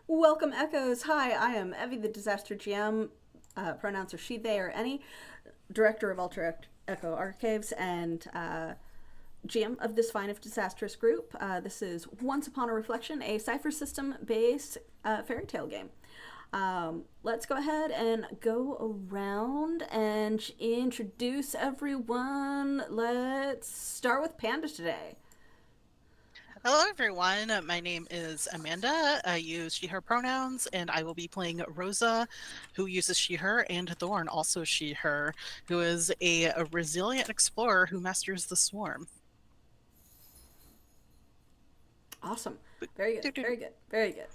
Welcome, Echoes. Hi, I am Evie, the Disaster GM. Pronouns are she, they, or any. Director of Alter Echo Archives and GM of this fine of disastrous group. This is Once Upon a Reflection, a Cypher system-based fairy tale game. Let's go ahead and go around and introduce everyone. Let's start with Panda today. Hello everyone, my name is Amanda. I use she, her pronouns, and I will be playing Rosa, who uses she, her, and Thorn, also she, her, who is a resilient explorer who masters the swarm. Awesome. Very good, very good, very good.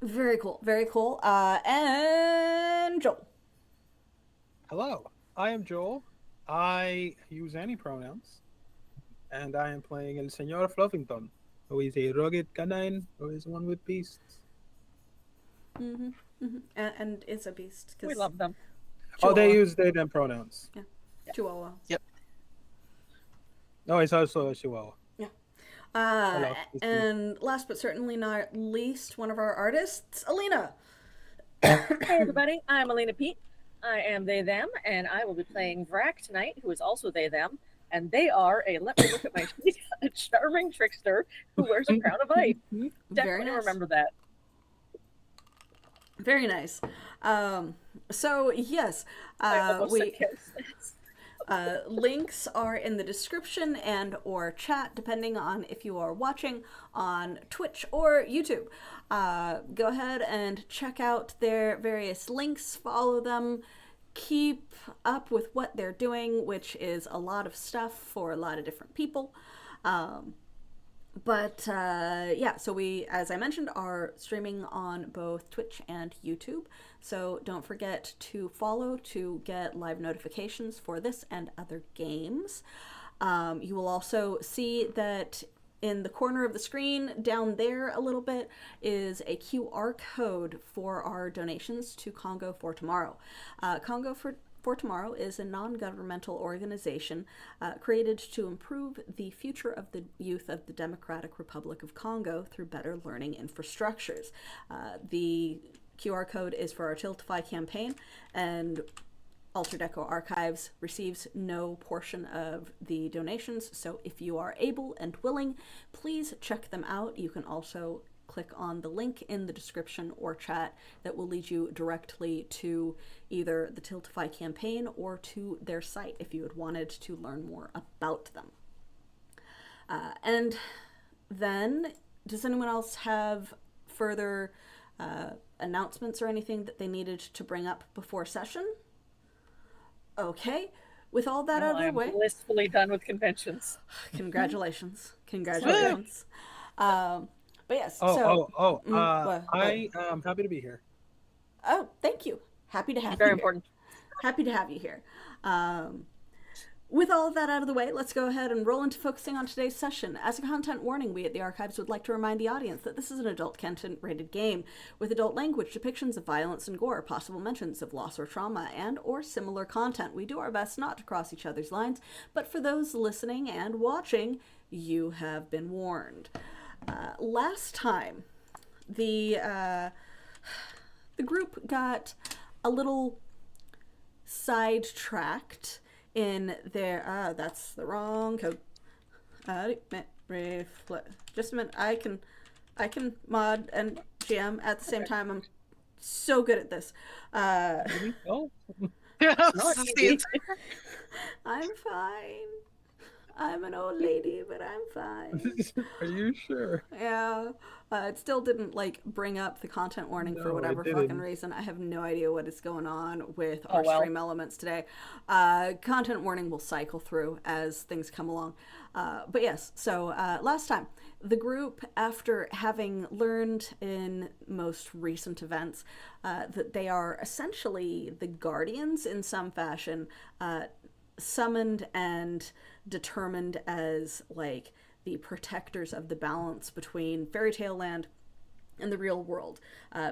Very cool, very cool. And Joel. Hello, I am Joel. I use any pronouns. And I am playing El Señor Fluffington, who is a rugged canine who is one with beasts. Mm-hmm, mm-hmm. And is a beast. We love them. Chihuahua. Oh, they use they, them pronouns. Yeah. Chihuahua. Yep. No, it's also a Chihuahua. Yeah. And last but certainly not least, one of our artists, Alina. Hey everybody, I'm Alina Pete. I am they, them, and I will be playing Vrak tonight, who is also they, them. And they are let me look at my sheet, a charming trickster who wears a crown of ice. Definitely nice. Remember that. Very nice. So yes, links are in the description and or chat, depending on if you are watching on Twitch or YouTube. Go ahead and check out their various links, follow them. Keep up with what they're doing, which is a lot of stuff for a lot of different people. Yeah, so we, as I mentioned, are streaming on both Twitch and YouTube. So don't forget to follow to get live notifications for this and other games. You will also see that in the corner of the screen down there a little bit is a QR code for our donations to Congo for Tomorrow. Congo for Tomorrow is a non-governmental organization created to improve the future of the youth of the Democratic Republic of Congo through better learning infrastructures. The QR code is for our Tiltify campaign, and Altered Echo Archives receives no portion of the donations, so if you are able and willing, please check them out. You can also click on the link in the description or chat that will lead you directly to either the Tiltify campaign or to their site if you had wanted to learn more about them. And then, does anyone else have further announcements or anything that they needed to bring up before session? Okay. With all that out of I the am way, blissfully done with conventions. congratulations. Woo! Congratulations. But yes, what? I am happy to be here. Oh, thank you. Happy to have Very you here. important. Happy to have you here. With all of that out of the way, let's go ahead and roll into focusing on today's session. As a content warning, we at the Archives would like to remind the audience that this is an adult content-rated game with adult language, depictions of violence and gore, possible mentions of loss or trauma, and or similar content. We do our best not to cross each other's lines, but for those listening and watching, you have been warned. Last time, the group got a little sidetracked in their that's the wrong code. Just a minute. I can mod and GM at the same time. I'm so good at this. Oh, Yes, Not this is easy. I'm fine. I'm an old lady, but I'm fine. are you sure? Yeah. It still didn't like bring up the content warning for No, it whatever didn't. fucking reason. I have no idea what is going on with Oh, our well. stream elements today. Content warning will cycle through as things come along. But yes, so last time, the group, after having learned in most recent events that they are essentially the guardians in some fashion, summoned and determined as like the protectors of the balance between fairy tale land and the real world,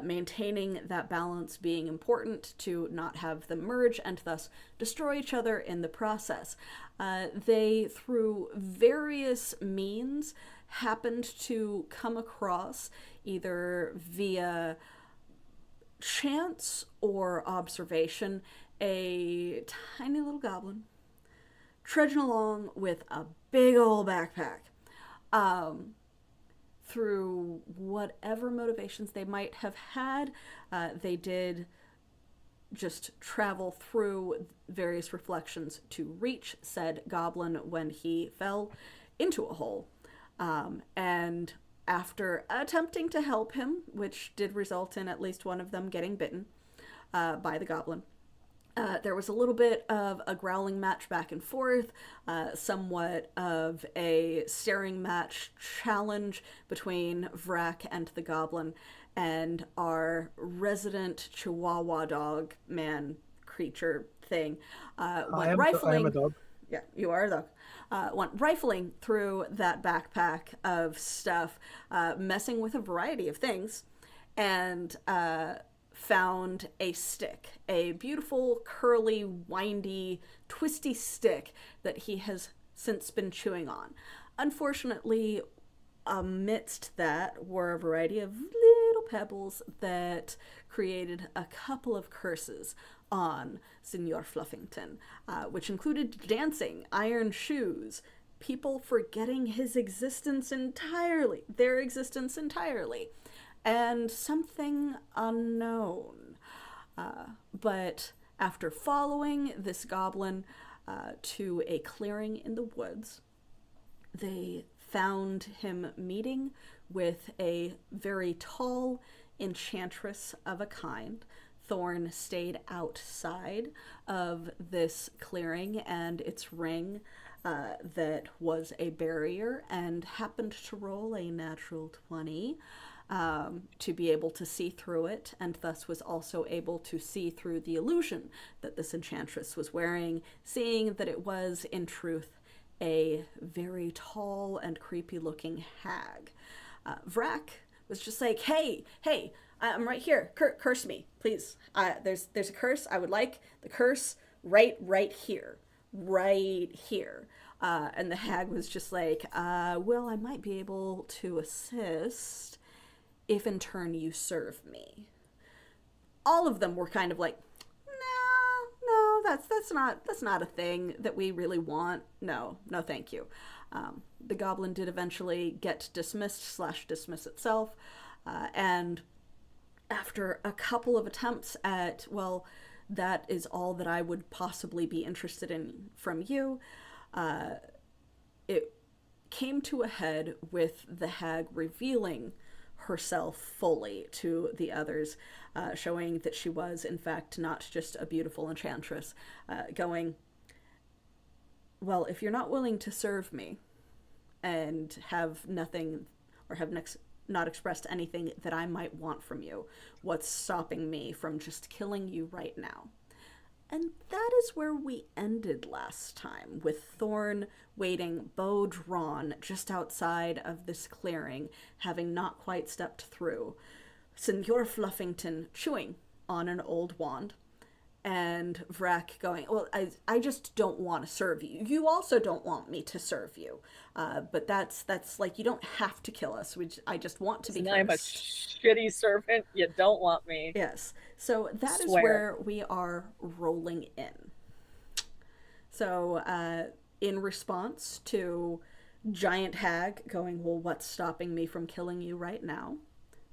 maintaining that balance being important to not have them merge and thus destroy each other in the process. They, through various means, happened to come across, either via chance or observation, a tiny little goblin trudging along with a big old backpack. Through whatever motivations they might have had, they did just travel through various reflections to reach said goblin when he fell into a hole. And after attempting to help him, which did result in at least one of them getting bitten by the goblin, there was a little bit of a growling match back and forth, somewhat of a staring match challenge between Vrak and the goblin, and our resident Chihuahua dog man creature thing went rifling. I am a dog. Yeah, you are a dog. Went rifling through that backpack of stuff, messing with a variety of things, and found a stick, a beautiful, curly, windy, twisty stick that he has since been chewing on. Unfortunately, amidst that were a variety of little pebbles that created a couple of curses on Signor Fluffington, which included dancing, iron shoes, people forgetting his existence entirely, their existence entirely, and something unknown. But after following this goblin to a clearing in the woods, they found him meeting with a very tall enchantress of a kind. Thorn stayed outside of this clearing and its ring that was a barrier, and happened to roll a natural 20 to be able to see through it, and thus was also able to see through the illusion that this enchantress was wearing, seeing that it was in truth a very tall and creepy looking hag. Vrak was just like, hey, I'm right here. Curse me, please. There's a curse. I would like the curse right here. And the hag was just like, well, I might be able to assist if in turn you serve me. All of them were kind of like, no, that's not a thing that we really want. No, thank you. The goblin did eventually get dismissed / dismiss itself, and after a couple of attempts at, well, that is all that I would possibly be interested in from you, came to a head with the hag revealing herself fully to the others, showing that she was, in fact, not just a beautiful enchantress, going, well, if you're not willing to serve me and have nothing, or have not expressed anything that I might want from you, what's stopping me from just killing you right now? And that is where we ended last time, with Thorn waiting, bow drawn, just outside of this clearing, having not quite stepped through. Senor Fluffington chewing on an old wand, and Vrak going, well, I just don't want to serve you. You also don't want me to serve you. But that's like, you don't have to kill us. I just want to be cursed. I'm a shitty servant. You don't want me. Yes. So that is Swear. where we are rolling in. So in response to Giant Hag going, well, what's stopping me from killing you right now?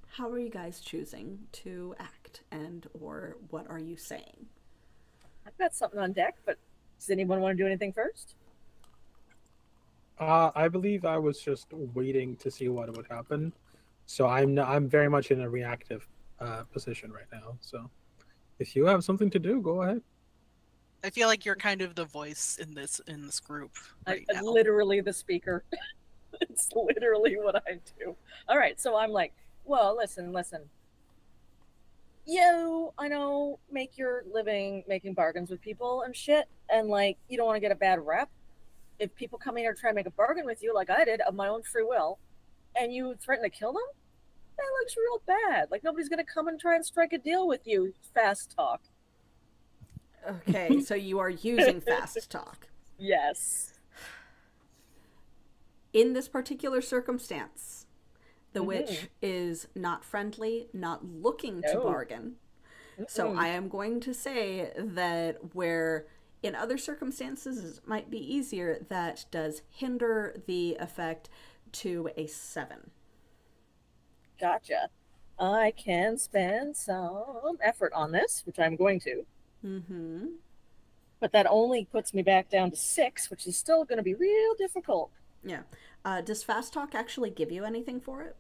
How are you guys choosing to act, and or what are you saying? I've got something on deck, but does anyone want to do anything first? I believe I was just waiting to see what would happen, so I'm very much in a reactive position right now. So, if you have something to do, go ahead. I feel like you're kind of the voice in this group right now. Literally the speaker. It's literally what I do. All right, so I'm like, well, listen. You, I know, make your living making bargains with people and shit, and like, you don't want to get a bad rep. If people come in here and try to make a bargain with you, like I did, of my own free will, and you threaten to kill them, that looks real bad. Like, nobody's gonna come and try and strike a deal with you. Fast talk. Okay, so you are using fast talk. Yes. In this particular circumstance, the witch is not friendly, not looking to bargain. So I am going to say that where in other circumstances it might be easier, that does hinder the effect to a 7. Gotcha. I can spend some effort on this, which I'm going to. Mm-hmm. But that only puts me back down to 6, which is still going to be real difficult. Yeah. Does fast talk actually give you anything for it?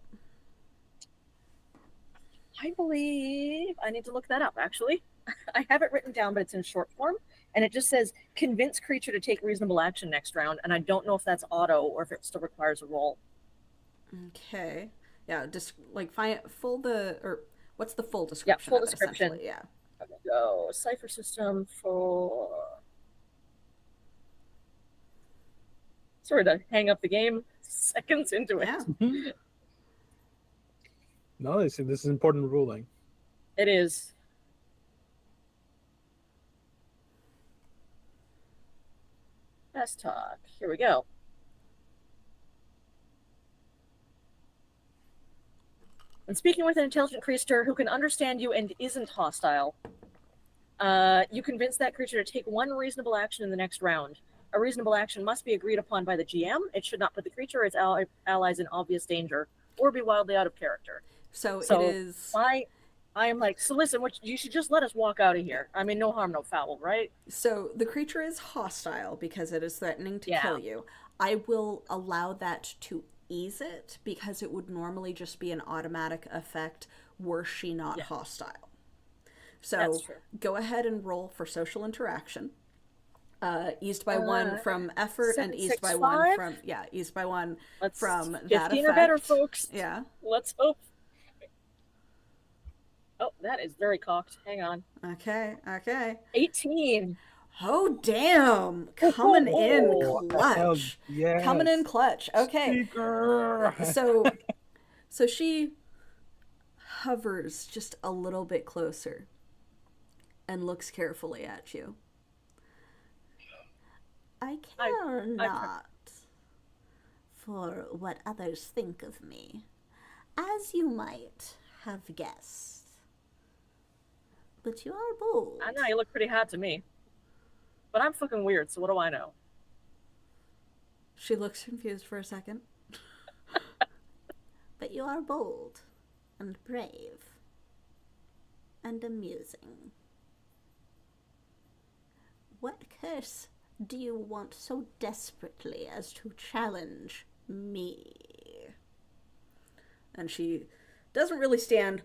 I believe I need to look that up, actually. I have it written down, but it's in short form. And it just says, convince creature to take reasonable action next round. And I don't know if that's auto or if it still requires a roll. Okay. Yeah, just like what's the full description? Yeah, full of it, description. essentially? Yeah. I'm going to go Cypher system for... Sorry to hang up the game seconds into it. Yeah. No, this is important ruling. It is. Fast talk. Here we go. When speaking with an intelligent creature who can understand you and isn't hostile, you convince that creature to take one reasonable action in the next round. A reasonable action must be agreed upon by the GM. It should not put the creature or its allies in obvious danger or be wildly out of character. So it is... I am like, so listen, you should just let us walk out of here. I mean, no harm, no foul, right? So the creature is hostile because it is threatening to kill you. I will allow that to ease it because it would normally just be an automatic effect were she not hostile. So go ahead and roll for social interaction. Eased by 1 from effort, and eased by 1 from eased by 1 from that effect. 15 or better, folks. Yeah. Let's hope. Oh, that is very cocked. Hang on. Okay. 18. Oh, damn. Coming in clutch. Yes. Coming in clutch. Okay. So she hovers just a little bit closer and looks carefully at you. I care not for what others think of me, as you might have guessed. But you are bold. I know, you look pretty hot to me. But I'm fucking weird, so what do I know? She looks confused for a second. But you are bold and brave and amusing. What curse do you want so desperately as to challenge me. And she doesn't really stand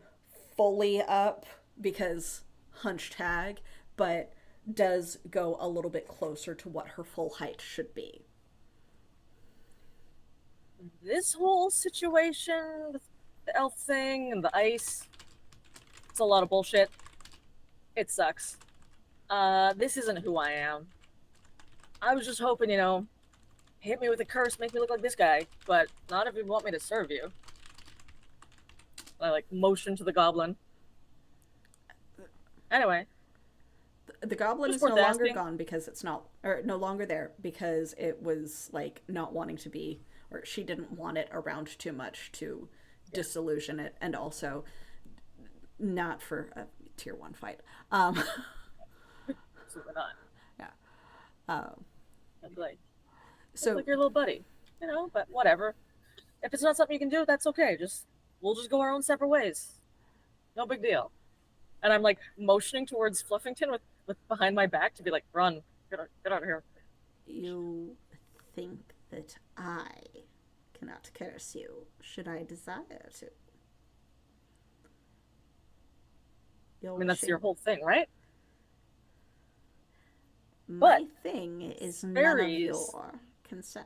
fully up because hunched hag, but does go a little bit closer to what her full height should be. This whole situation with the elf thing and the ice, it's a lot of bullshit. It sucks. This isn't who I am. I was just hoping, hit me with a curse, make me look like this guy, but not if you want me to serve you. I motion to the goblin. Anyway. The goblin is no longer gone because it's not, or no longer there because it was not wanting to be, or she didn't want it around too much to disillusion it, and also not for a tier 1 fight. Absolutely not. Yeah. I'd be so like your little buddy, but whatever. If it's not something you can do, that's okay. We'll just go our own separate ways. No big deal. And I'm motioning towards Fluffington with behind my back to be run, get out of here. You think that I cannot curse you should I desire to? That's your whole thing, right? My thing is none of your concern.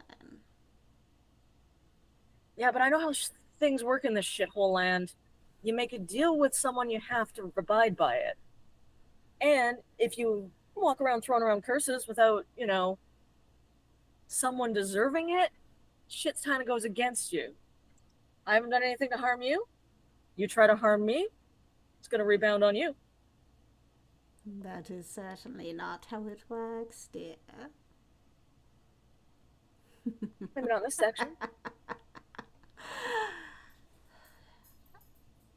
Yeah, but I know how things work in this shithole land. You make a deal with someone, you have to abide by it. And if you walk around throwing around curses without, someone deserving it, shit kind of goes against you. I haven't done anything to harm you. You try to harm me, it's going to rebound on you. That is certainly not how it works, dear. Maybe not in this section.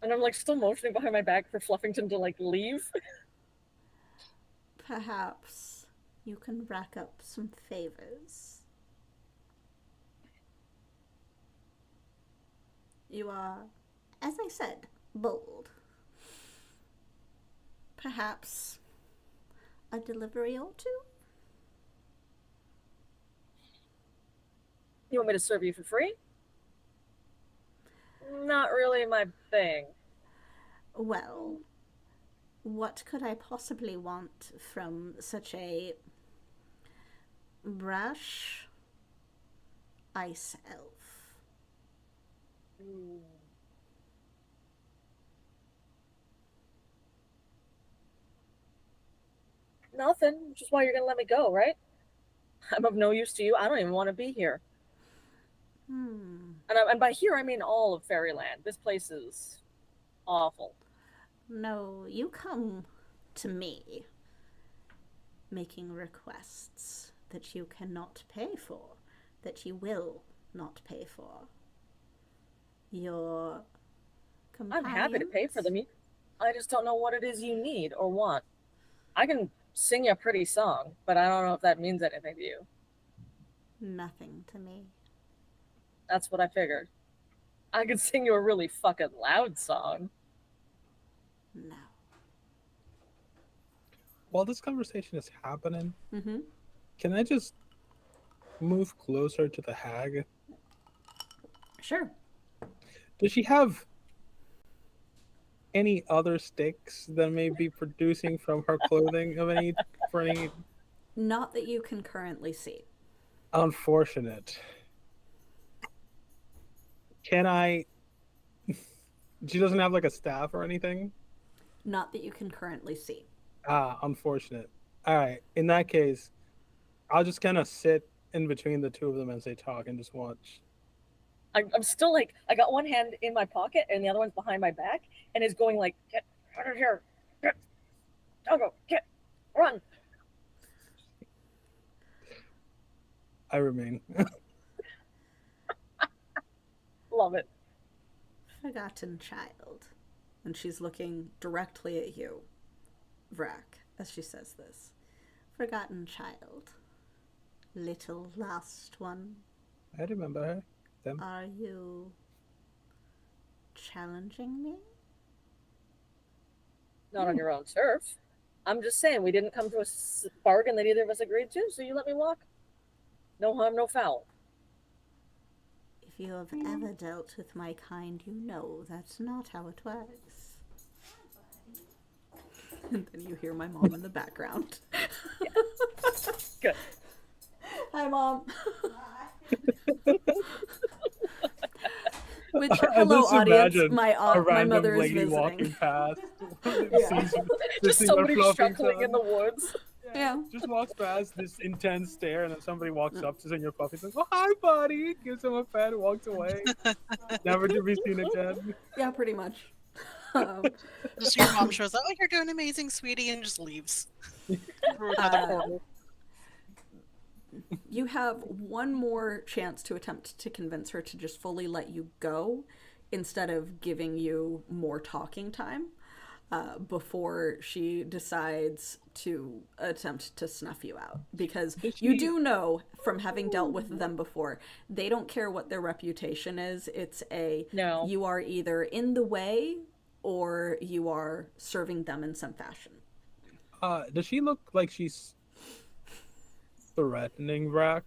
And I'm still motioning behind my back for Fluffington to leave. Perhaps you can rack up some favors. You are, as I said, bold. Perhaps a delivery or two? You want me to serve you for free? Not really my thing. Well, what could I possibly want from such a brash ice elf? Nothing, which is why you're gonna let me go, right? I'm of no use to you. I don't even want to be here. And by here, I mean all of Fairyland. This place is awful. No, you come to me making requests that you cannot pay for, that you will not pay for. Your companions... I'm happy to pay for them. I just don't know what it is you need or want. I can sing you a pretty song, but I don't know if that means anything to you. Nothing to me. That's what I figured. I could sing you a really fucking loud song. No. While this conversation is happening, Mm-hmm. can I just move closer to the hag? Sure. Does she have any other sticks that may be producing from her clothing of any for any? Not that you can currently see. Unfortunate. Can I? She doesn't have a staff or anything? Not that you can currently see. Ah, unfortunate. All right. In that case, I'll just kind of sit in between the two of them as they talk and just watch. I'm still I got one hand in my pocket and the other one's behind my back and is going get out of here. Get, Doggo, get, run. I remain. Love it. Forgotten child. And she's looking directly at you, Vrak, as she says this. Forgotten child. Little lost one. I remember her. Them. Are you challenging me? Not on your own turf. I'm just saying we didn't come to a bargain that either of us agreed to, so you let me walk. No harm, no foul. you have ever dealt with my kind, you know that's not how it works. And then you hear my mom in the background. Good. Hi, Mom. Which, I hello, just audience. imagine My a random mother is lady visiting. walking past. Yeah. Sees Just this somebody Fluffington. chuckling in the woods. Yeah. Just walks past this intense stare, and then somebody walks up to Senor Fluffington. Oh, hi, buddy. Gives him a pet and walks away. Never to be seen again. Yeah, pretty much. Just your mom shows up, oh, you're doing amazing, sweetie, and just leaves. Through another portal. You have one more chance to attempt to convince her to just fully let you go instead of giving you more talking time before she decides to attempt to snuff you out. Because you do know from having dealt with them before, they don't care what their reputation is. It's No. you are either in the way or you are serving them in some fashion. Does she look like she's threatening Vrac?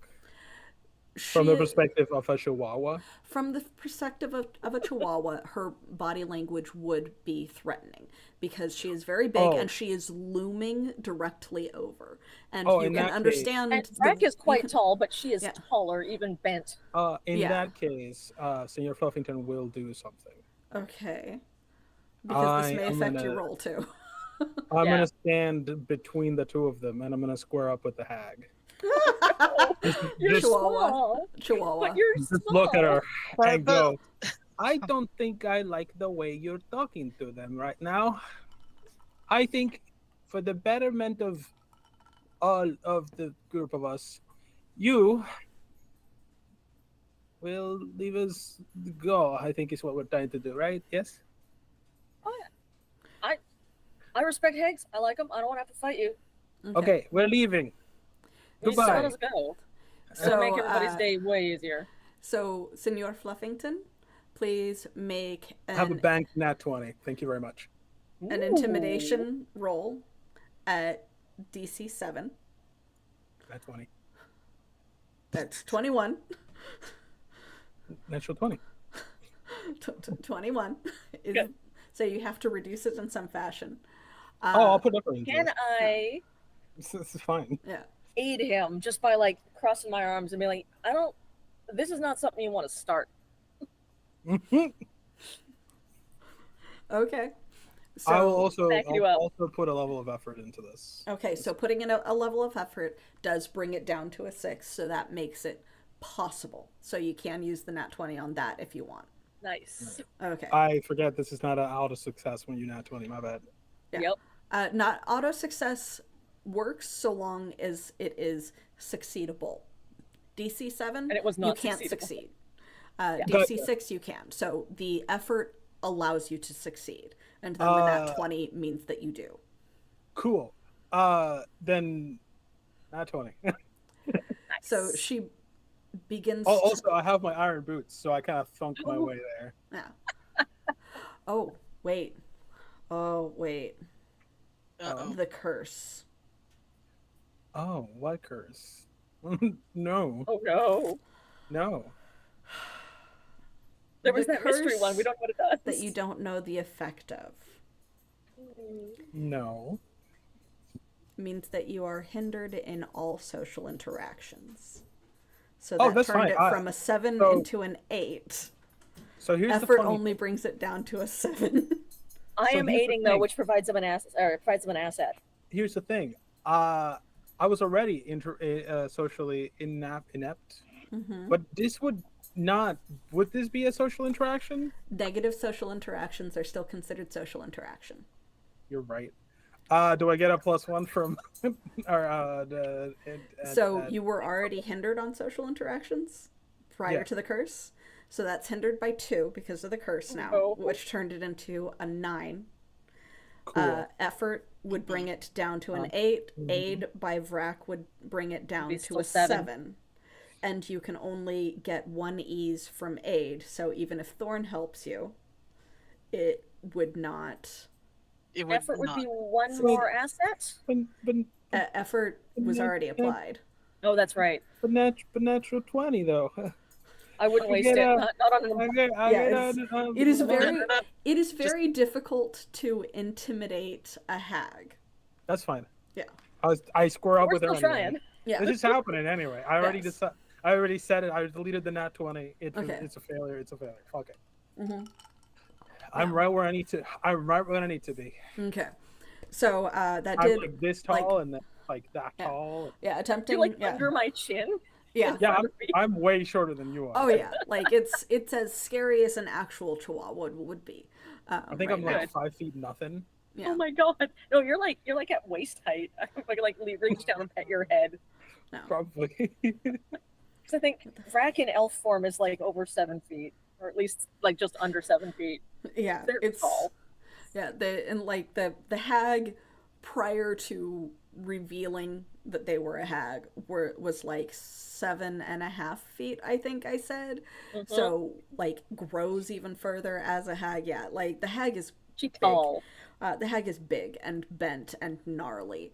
From the perspective of a Chihuahua? From the perspective of a Chihuahua, her body language would be threatening because she is very big and she is looming directly over. And you in can that understand. And Vrac is quite tall, but she is Yeah. taller, even bent. In that case, Senor Fluffington will do something. Okay. Because this may I'm affect gonna- your roll too. I'm Yeah. gonna stand between the two of them, and I'm gonna square up with the hag. You're Just- small, Chihuahua. but you're Just small. look at her and go, I don't think I like the way you're talking to them right now. I think for the betterment of all of the group of us, you will leave us go, I think is what we're trying to do, right? Yes? Oh, yeah. I respect hags. I like them. I don't want to have to fight you. Okay, we're leaving. You just let Goodbye. us go. So, It'll make everybody's day way easier. So, Senor Fluffington, please make Have a bank nat 20. Thank you very much. an intimidation roll at DC 7. Nat 20. That's 21. Natural 20. 21. Good. So you have to reduce it in some fashion. I'll put effort into Can it. I This is fine. Yeah. aid him just by like crossing my arms and be like, this is not something you want to start. Okay. So, I will also, back you I'll up. also put a level of effort into this. okay, so putting in a level of effort does bring it down to a 6, so that makes it possible. So you can use the nat 20 on that if you want. Nice. Okay. I forget this is not an auto success when you nat 20. My bad. Yeah. Yep. Not auto success works so long as it is succeedable. DC 7, And it was you not can't succeedable. succeed. Yeah. DC 6, you can. So the effort allows you to succeed. And then the nat 20 means that you do. Cool. Then nat 20. So she begins Oh, also, I have my iron boots, so I kind of thunked my way there. Yeah. Oh, wait. Oh, wait. Uh-oh. The curse. Oh, what curse? No, Oh no. no. There was The that mystery curse one. We don't know what it does. that you don't know the effect of No. means that you are hindered in all social interactions. So Oh, that that's turned fine. it from a 7 so- into an 8. So here's Effort the funny only brings it down to a 7. I So am here's the aiding though, thing. which provides them an asset. Or provides them an asset. Here's the thing. I was already socially inept, but this would not. Would this be a social interaction? Negative social interactions are still considered social interaction. You're right. Do I get a +1 from or So you were already hindered on social interactions prior Yeah. to the curse. So that's hindered by 2 because of the curse now, Oh. which turned it into a 9. cool. Effort would bring it down to an 8. Aid by Vrac would bring it down Be to still a 7. 7. And you can only get 1 ease from aid. So even if Thorn helps you, it would not. It would Effort would not. be one So- more asset. But Effort was already applied. Oh, that's right. natural 20 though. I wouldn't waste get it. a- Not on an Yeah, it is very no, no. it is very difficult to intimidate a hag. That's fine. Yeah. I square up We're with her still anyway. trying. Yeah. This is happening anyway. I already Yes. I already said it. I deleted the nat 20. Okay. It's a failure. It's a failure. Fuck it. Mm-hmm. I'm right where I need to. I'm right where I need to be. Okay. So that I'm did like this tall and then like that tall. attempting You're like yeah. under my chin. Yeah. Yeah, front of me. I'm way shorter than you are. Oh yeah, like it's as scary as an actual chihuahua would be. I think right I'm now. like 5 feet nothing. Yeah. Oh my god! No, you're like at waist height. I could like reach down and pet your head. No. Probably. Because I think Vrack in elf form is like over 7 feet, or at least like just under 7 feet. Yeah, They're it's tall. yeah. The hag prior to revealing that they were a hag was like 7.5 feet. I think I said. Mhm. So like grows even further as a hag. Yeah, like the hag is She's tall. the hag is big and bent and gnarly.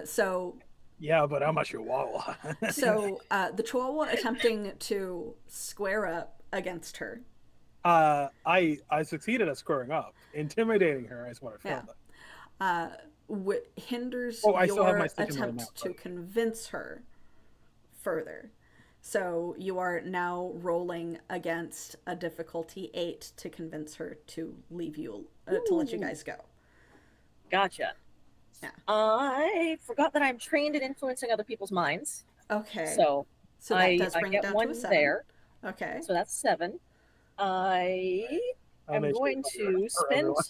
So Yeah, but I'm a chihuahua. the chihuahua attempting to square up against her. I succeeded at squaring up. Intimidating her is what I failed at. Hinders Oh, I still have your my stick in my attempt mouth, to buddy. convince her further. So you are now rolling against a difficulty 8 to convince her to leave you, to let you guys go. Gotcha. Yeah. I forgot that I'm trained in influencing other people's minds. Okay. So that I does bring it get down one to a 7. there. Okay. So that's 7. I I'll am make sure going for to spend everyone.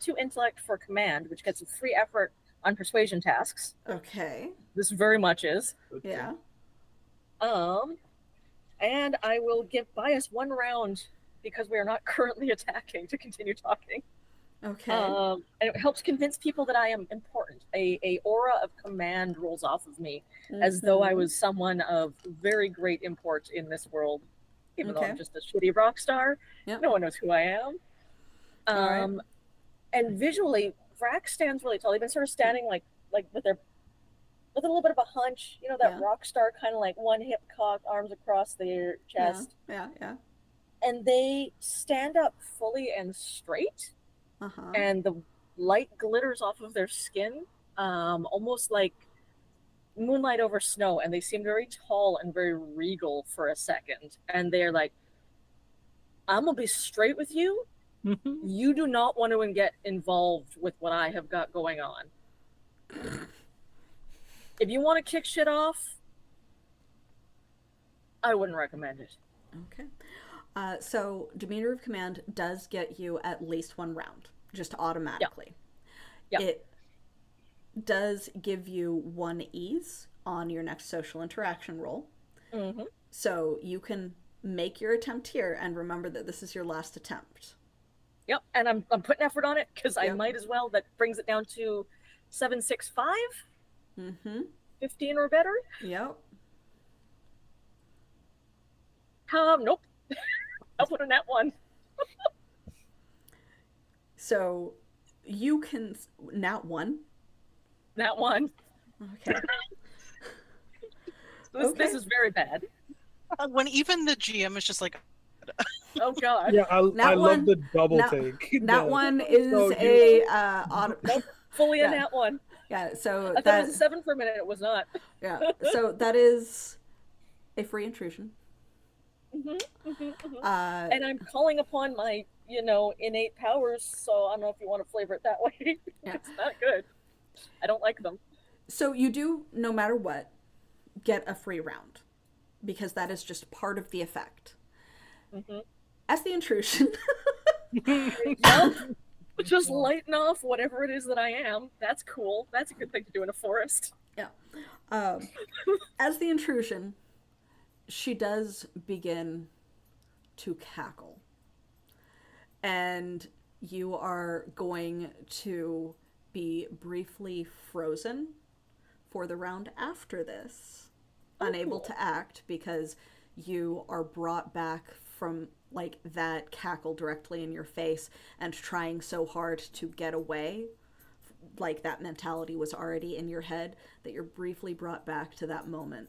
2 intellect for command, which gets a free effort on persuasion tasks. Okay. This very much is. Yeah. And I will give bias 1 round because we are not currently attacking to continue talking. Okay. And it helps convince people that I am important. A aura of command rolls off of me as though I Mhm. was someone of very great import in this world, even though Okay. I'm just a shitty rock star. Yep. No one knows who I am. All right. And visually, Vrack stands really tall. They've been sort of standing like with a little bit of a hunch, you know, that Yeah. rock star kind of like one hip cocked, arms across their chest. Yeah. And they stand up fully and straight. Uh-huh. And the light glitters off of their skin, almost like moonlight over snow, and they seem very tall and very regal for a second. And they're like, I'm gonna be straight with you. You do not want to get involved with what I have got going on. If you want to kick shit off, I wouldn't recommend it. Okay. So Demeanor of Command does get you at least 1 round, just automatically. Yeah. It does give you 1 ease on your next social interaction roll. Mm-hmm. So you can make your attempt here and remember that this is your last attempt. Yep, and I'm putting effort on it because I Yep. might as well. That brings it down to 765, Mm-hmm. 15 or better. Yep. Nope. I'll put in that one. So you can nat 1. That one. Okay. This is very bad. When even the GM is just like, Oh god. Yeah, I Nat love one- the double nat- take. Nat 1 is so a auto. Nope. Fully in Yeah. that one. Yeah. So I thought it was a 7 for a minute. It was not. yeah. So that is a free intrusion. And I'm calling upon my, innate powers. So I don't know if you want to flavor it that way. Yeah. It's not good. I don't like them. So you do, no matter what, get a free round because that is just part of the effect. As the intrusion, Yep. Just lighten off whatever it is that I am. That's cool. That's a good thing to do in a forest. as the intrusion, she does begin to cackle. And you are going to be briefly frozen for the round after this, unable cool. to act because you are brought back from like that cackle directly in your face and trying so hard to get away. Like that mentality was already in your head that you're briefly brought back to that moment,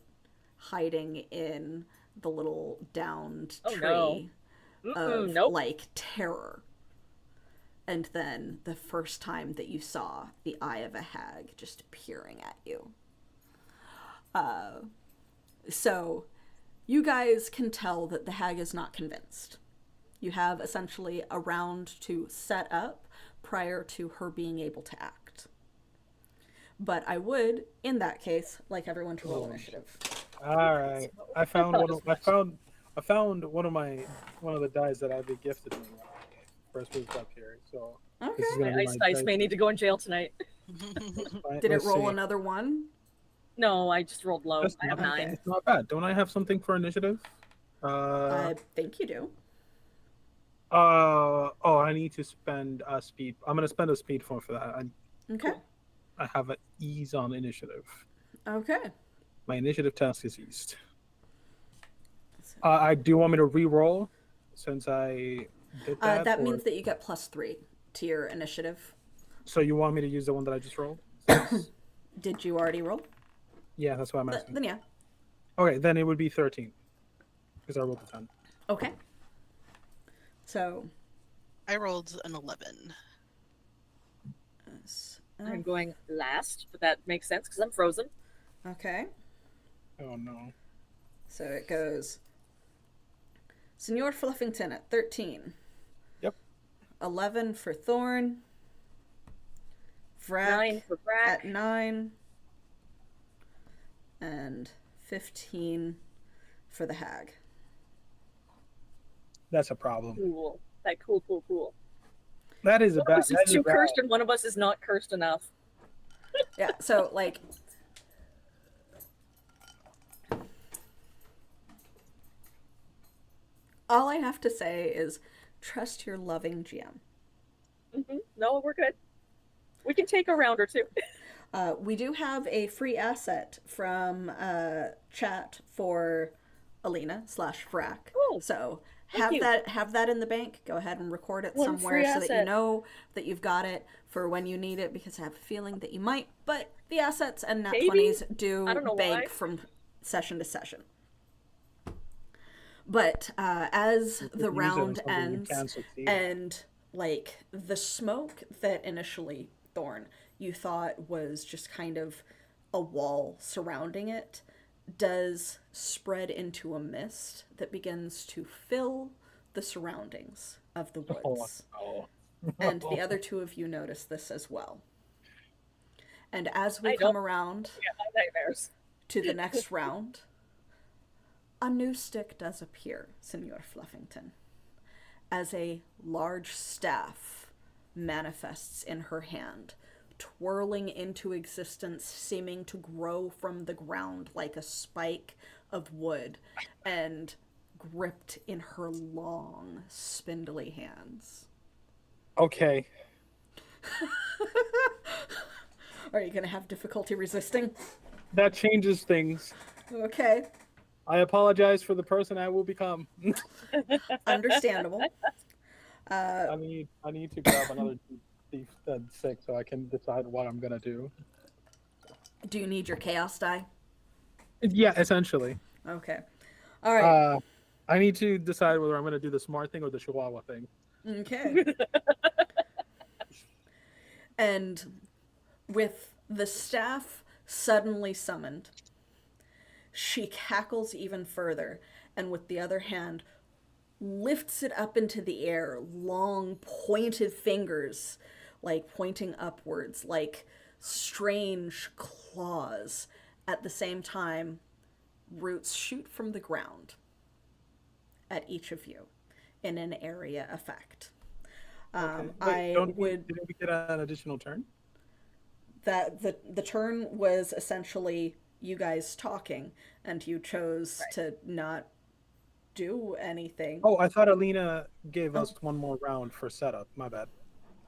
hiding in the little downed Oh, tree no. of Nope. like terror. And then the first time that you saw the eye of a hag just peering at you. So you guys can tell that the hag is not convinced. You have essentially a round to set up prior to her being able to act. But I would, in that case, like everyone to roll initiative. All right. I found thought one. as I found one of the dice that I've been gifted me when I first moved up here. So Okay. this is gonna My be ice my dice may need to go in jail tonight. Did it Let's roll see. another one? No, I just rolled low. That's I have not, 9. It's not bad. Don't I have something for initiative? I think you do. Oh, I need to spend a speed. I'm gonna spend a speed point for that. Okay. I have an ease on initiative. Okay. My initiative task is eased. I do want me to re-roll since I did that. That or- means that you get +3 to your initiative. So you want me to use the one that I just rolled? Did you already roll? Yeah, that's what I'm asking. Then yeah. Okay, then it would be 13 because I rolled a 10. Okay. So. I rolled an 11. I'm going last, but that makes sense because I'm frozen. Okay. Oh no. So it goes. Senor Fluffington at 13. Yep. 11 for Thorn. Vrack 9 for Brack. at 9. And 15 for the hag. That's a problem. Cool. That cool. That is a One bad. of us is too cursed and one of us is not cursed enough. Yeah, so like. All I have to say is trust your loving GM. No, we're good. We can take a round or two. We do have a free asset from chat for Alina/Vrack. Cool. So Thank you. have that in the bank. Go ahead and record it One somewhere free so that you asset. know that you've got it for when you need it, because I have a feeling that you might. But the assets and nat Maybe. 20s do I don't know bank why. from session to session. But as the round ends and like the smoke that initially, Thorn, you thought was just kind of a wall surrounding it, does spread into a mist that begins to fill the surroundings of the woods. Oh, And the other two of you notice this as well. And as we I come don't- around Yeah, my nightmares. to the next round, a new stick does appear, Senor Fluffington, as a large staff manifests in her hand, twirling into existence, seeming to grow from the ground like a spike of wood, and gripped in her long, spindly hands. Okay. Are you going to have difficulty resisting? That changes things. Okay, I apologize for the person I will become. understandable. I need to grab another D6 so I can decide what I'm gonna do. Do you need your chaos die? Yeah, essentially. Okay. All right. I need to decide whether I'm gonna do the smart thing or the chihuahua thing. Okay. And with the staff suddenly summoned, she cackles even further, and with the other hand lifts it up into the air, long pointed fingers, like pointing upwards, like strange claws. At the same time, roots shoot from the ground at each of you in an area effect. Wait, didn't we get an additional turn? That the turn was essentially you guys talking, and you chose to not do anything. Oh, I thought Alina gave us one more round for setup. My bad.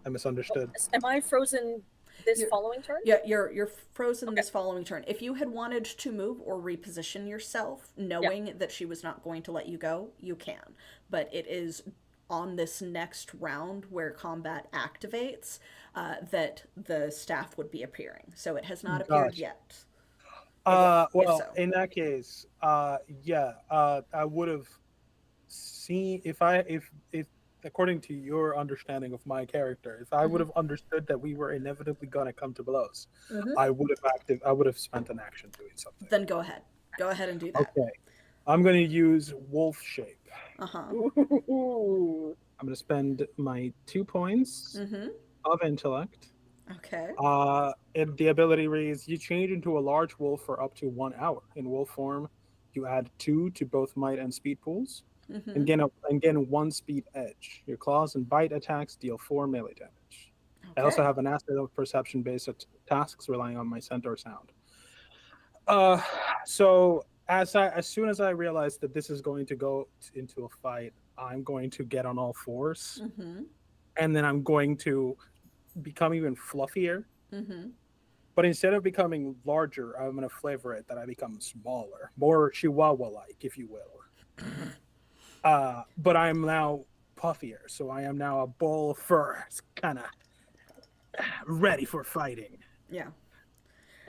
I misunderstood. Am I frozen this You're- following turn? Yeah, you're frozen this following turn. If you had wanted to move or reposition yourself, knowing that she was not going to let you go, you can. But it is on this next round where combat activates that the staff would be appearing. So it has not appeared Gotcha. yet. if Well, so. in that case, yeah, I would have seen if according to your understanding of my character, if I would Mhm. have understood that we were inevitably gonna come to blows, Mhm. I would have spent an action doing something. Then go ahead. Go ahead and do that. Okay, I'm gonna use wolf shape. Uh huh. Ooh. I'm gonna spend my 2 points Mhm. of intellect. Okay. And the ability reads: You change into a large wolf for up to 1 hour. In wolf form, you add 2 to both might and speed pools, and Mhm. gain 1 speed edge. Your claws and bite attacks deal 4 melee damage. I also Okay. have an asset of perception based at tasks relying on my scent or sound. Uh, so as soon as I realize that this is going to go into a fight, I'm going to get on all fours, Mhm. and then I'm going to become even fluffier. Mhm. But instead of becoming larger, I'm going to flavor it that I become smaller, more Chihuahua-like, if you will. But I'm now puffier, so I am now a ball of fur, kind of ready for fighting. Yeah.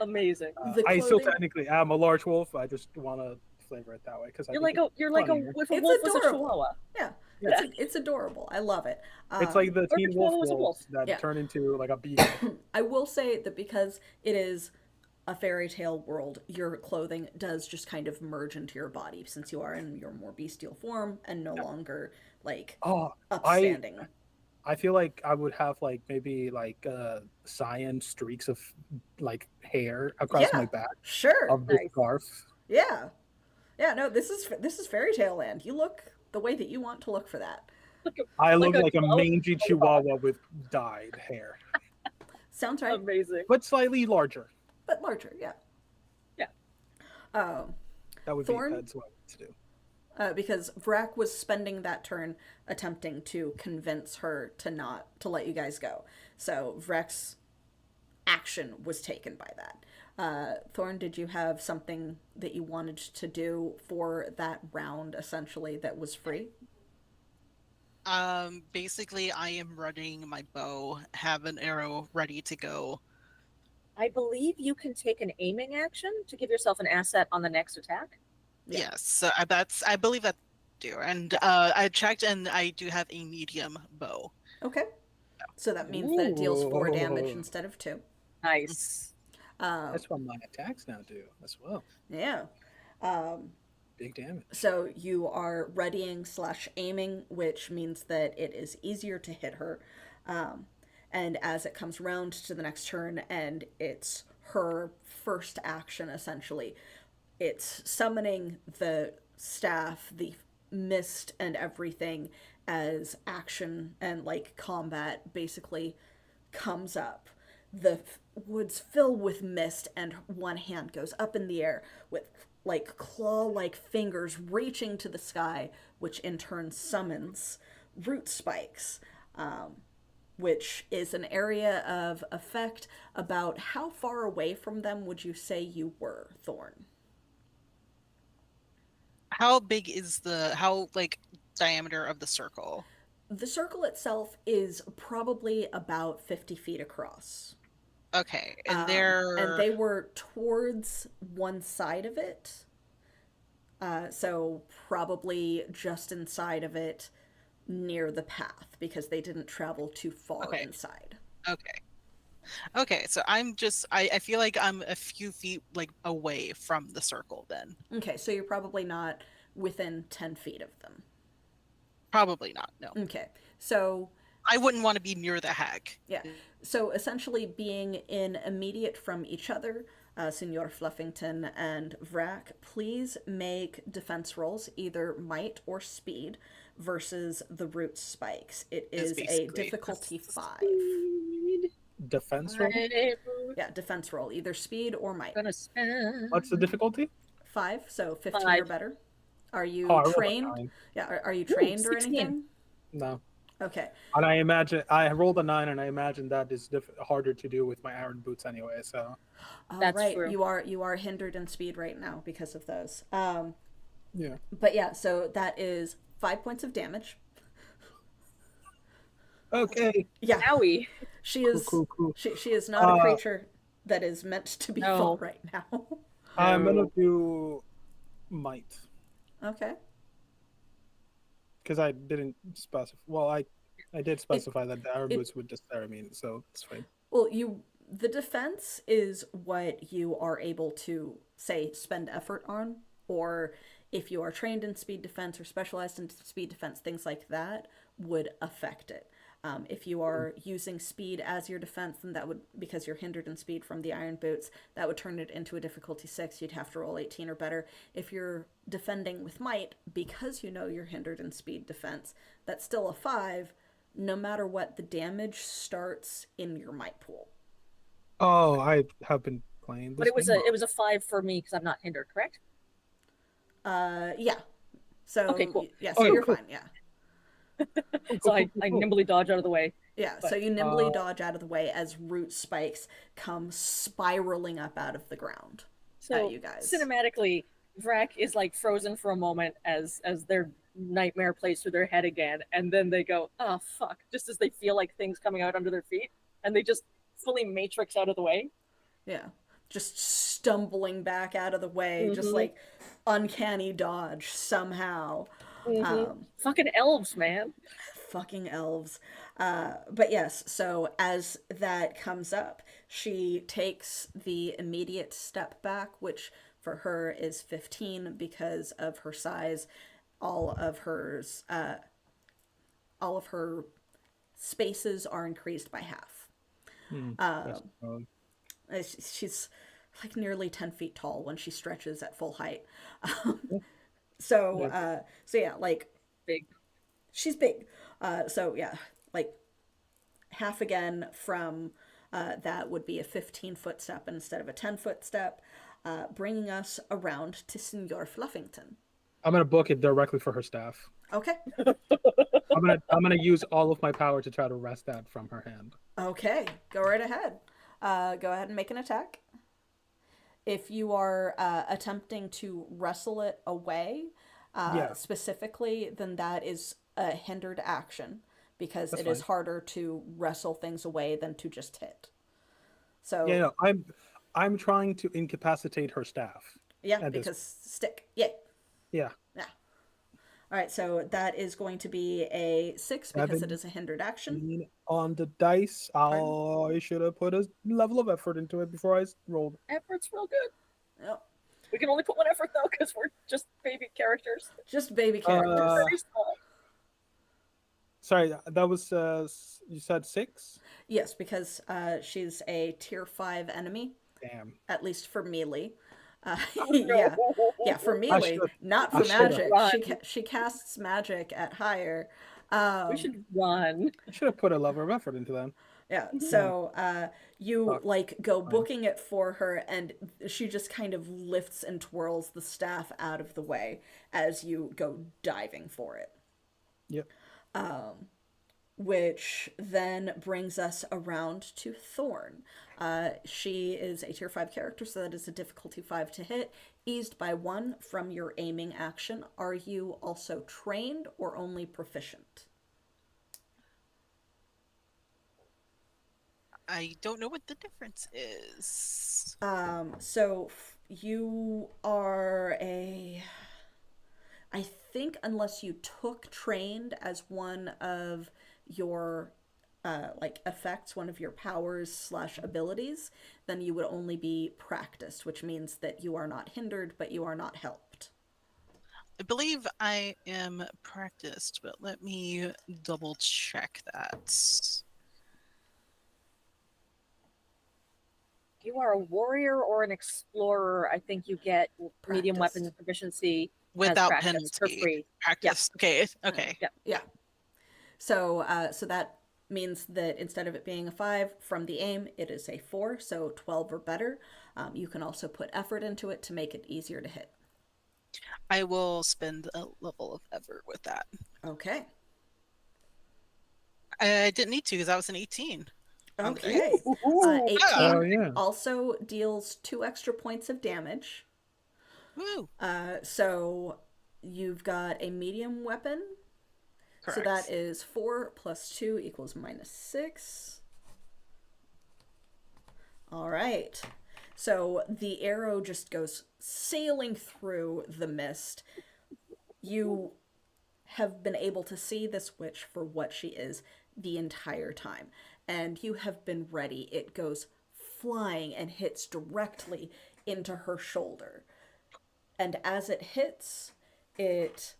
Amazing. The I still clothing. technically am a large wolf. I just want to flavor it that way because I You're think like it's a you're like a funnier. if a It's wolf was a adorable. chihuahua. Yeah. Yeah. It's adorable. I love it. It's like the Or if Teen a Wolf chihuahua was a wolf. wolves that Yeah. turn into like a beagle. I will say that because it is a fairy tale world, your clothing does just kind of merge into your body since you are in your more bestial form and no longer like Oh, I upstanding. I feel like I would have like maybe like cyan streaks of like hair across my Yeah. back Sure. of the Nice. scarf. Yeah. Yeah, no, this is fairy tale land. You look the way that you want to look for that. I Like look like a glove? mangy chihuahua with dyed hair, Sounds right, Amazing. but slightly larger. but larger, yeah. Yeah. Um, Thorn, That's what I want to do. because Vrak was spending that turn attempting to convince her to not to let you guys go. So Vrak's action was taken by that. Thorn, did you have something that you wanted to do for that round, essentially, that was free? Basically, I am running my bow, have an arrow ready to go. I believe you can take an aiming action to give yourself an asset on the next attack. Yeah. Yes, so I believe that I do, and I checked, and I do have a medium bow. Okay. So that means that it deals 4 damage Ooh. instead of 2. Nice. That's what my attacks now do as well. Yeah. Big damage. So you are readying slash aiming, which means that it is easier to hit her. And as it comes around to the next turn and it's her first action, essentially, it's summoning the staff, the mist, and everything as action and like combat basically comes up. The woods fill with mist, and one hand goes up in the air with like claw like fingers reaching to the sky, which in turn summons root spikes, which is an area of effect. About how far away from them would you say you were, Thorn? How big is how like diameter of the circle? The circle itself is probably about 50 feet across. Okay, and And they were towards one side of it. So probably just inside of it near the path because they didn't travel too far Okay. inside. Okay. Okay, so I feel like I'm a few feet like away from the circle then. Okay, so you're probably not within 10 feet of them. Probably not, no. Okay, so I wouldn't want to be near the hag. yeah, so essentially being in immediate from each other, Senor Fluffington and Vrak, please make defense rolls, either might or speed, versus the root spikes. It Is is a basically- difficulty 5. Defense roll? Yeah, defense roll, either speed or might. Gonna spend. What's the difficulty? 5, so 15 or 5. better. Are you Oh, I rolled a trained? 9. Yeah, are you trained or 16. anything? No. Okay. And I imagine I rolled a 9, and I imagine that is harder to do with my iron boots anyway. So That's right. true. You are hindered in speed right now because of those. yeah. But yeah, so that is 5 points of damage. Okay. Yeah, Owie. she is Cool. she is not a creature that is meant to be No. fought right now. I'm gonna No. do might Okay. because I didn't specify. Well, I did specify that the iron it- boots would disarm me, so it's fine. Well, the defense is what you are able to say spend effort on, or if you are trained in speed defense or specialized in speed defense, things like that would affect it. If you are using speed as your defense, then that would, because you're hindered in speed from the iron boots, that would turn it into a difficulty 6. You'd have to roll 18 or better. If you're defending with might, because you know you're hindered in speed defense, that's still a 5. No matter what, the damage starts in your might pool. Oh, I have been playing But this it was game. a 5 for me because I'm not hindered, correct? Yeah. So Okay, cool. yeah, so Okay, you're cool. fine. Yeah. So I nimbly dodge out of the way. Yeah, But, so you nimbly dodge out of the way as root spikes come spiraling up out of the ground So at you guys. cinematically, Vrak is like frozen for a moment as their nightmare plays through their head again, and then they go, "Oh fuck!" Just as they feel like things coming out under their feet, and they just fully matrix out of the way. Yeah. Just stumbling back out of the way, just Mhm. like uncanny dodge somehow. Fucking elves, man. Fucking elves. But yes, so as that comes up, she takes the immediate step back, which for her is 15 because of her size. All of hers, all of her spaces are increased by half. Yes, She's like nearly 10 feet tall when she stretches at full height. So, so yeah, like Big. she's big. So yeah, like half again from that would be a 15-foot step instead of a 10-foot step, bringing us around to Senor Fluffington. I'm gonna book it directly for her staff. Okay. I'm gonna use all of my power to try to wrest that from her hand. Okay. Go right ahead. Go ahead and make an attack. If you are attempting to wrestle it away, Yeah. specifically, then that is a hindered action because That's it is fine. harder to wrestle things away than to just hit. So Yeah, no, I'm trying to incapacitate her staff. yeah, at this- because stick. Yay. Yeah. Yeah. All right, so that is going to be a 6 because it 7. is a hindered action. On the dice, I should have put a level of effort into it before I rolled. Effort's real good. Yep. We can only put one effort though because we're just baby characters. Just baby characters. Very small. Sorry, that was you said 6? Yes, because she's a tier 5 enemy, Damn. at least for melee. No. Yeah. Yeah, for melee, should- not I for should've magic. run. She casts magic at higher. We should run. I should have put a level of effort into that. Yeah, so you Fuck. like go booking it for her, and she just kind of lifts and twirls the staff out of the way as you go diving for it. Yep. Which then brings us around to Thorn. She is a tier 5 character, so that is a difficulty 5 to hit, eased by 1 from your aiming action. Are you also trained or only proficient? I don't know what the difference is. So you are a. I think unless you took trained as one of your like effects, one of your powers / abilities, then you would only be practiced, which means that you are not hindered, but you are not helped. I believe I am practiced, but let me double check that. You are a warrior or an explorer. I think you get medium Practiced. weapon proficiency Without practice penalty. for free. Practice. Okay. Okay. Yeah. Yeah. So so that means that instead of it being a 5 from the aim, it is a 4, so 12 or better. You can also put effort into it to make it easier to hit. I will spend a level of effort with that. Okay. I didn't need to because that was an 18. on the dice. Okay. 18 Oh, yeah. also deals 2 extra points of damage. Woo. So you've got a medium weapon. Correct. So that is 4 plus 2 equals -6. All right. So the arrow just goes sailing through the mist. You have been able to see this witch for what she is the entire time, and you have been ready. It goes flying and hits directly into her shoulder. And as it hits, it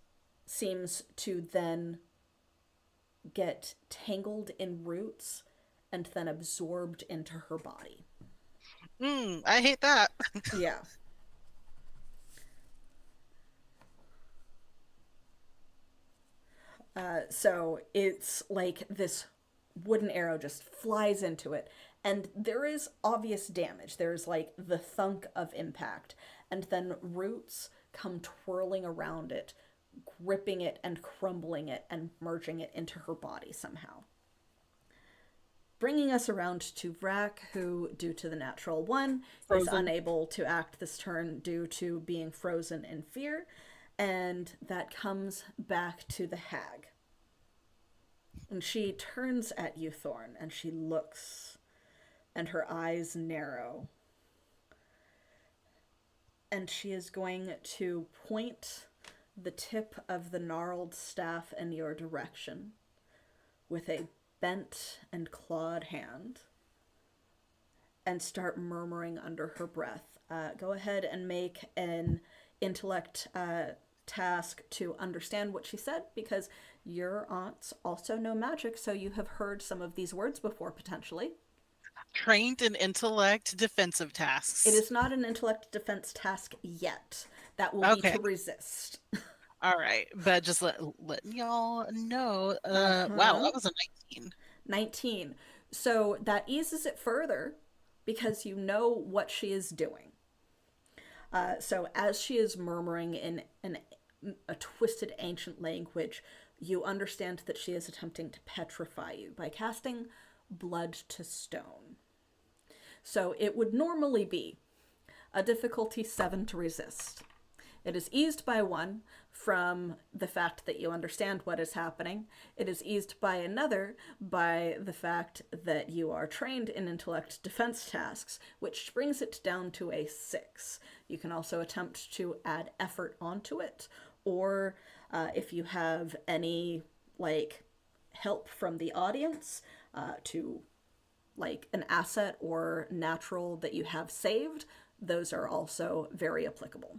seems to then get tangled in roots and then absorbed into her body. I hate that. Yeah. So it's like this wooden arrow just flies into it, and there is obvious damage. There's like the thunk of impact, and then roots come twirling around it, gripping it and crumbling it and merging it into her body somehow. Bringing us around to Vrak, who, due to the natural one, is unable to act this turn due to being frozen in fear. And that comes back to the hag. And she turns at you, Thorn, and she looks, and her eyes narrow. And she is going to point the tip of the gnarled staff in your direction with a bent and clawed hand and start murmuring under her breath. Go ahead and make an intellect task to understand what she said, because your aunts also know magic, so you have heard some of these words before, potentially. Trained in intellect defensive tasks. It is not an intellect defense task yet. That will be to resist. All right, but just letting y'all know. Wow, that was a 19. 19. So that eases it further because you know what she is doing. So as she is murmuring in a twisted ancient language, you understand that she is attempting to petrify you by casting blood to stone. So it would normally be a difficulty 7 to resist. It is eased by 1 from the fact that you understand what is happening. It is eased by another by the fact that you are trained in intellect defense tasks, which brings it down to a 6. You can also attempt to add effort onto it, or if you have any help from the audience to an asset or natural that you have saved, those are also very applicable.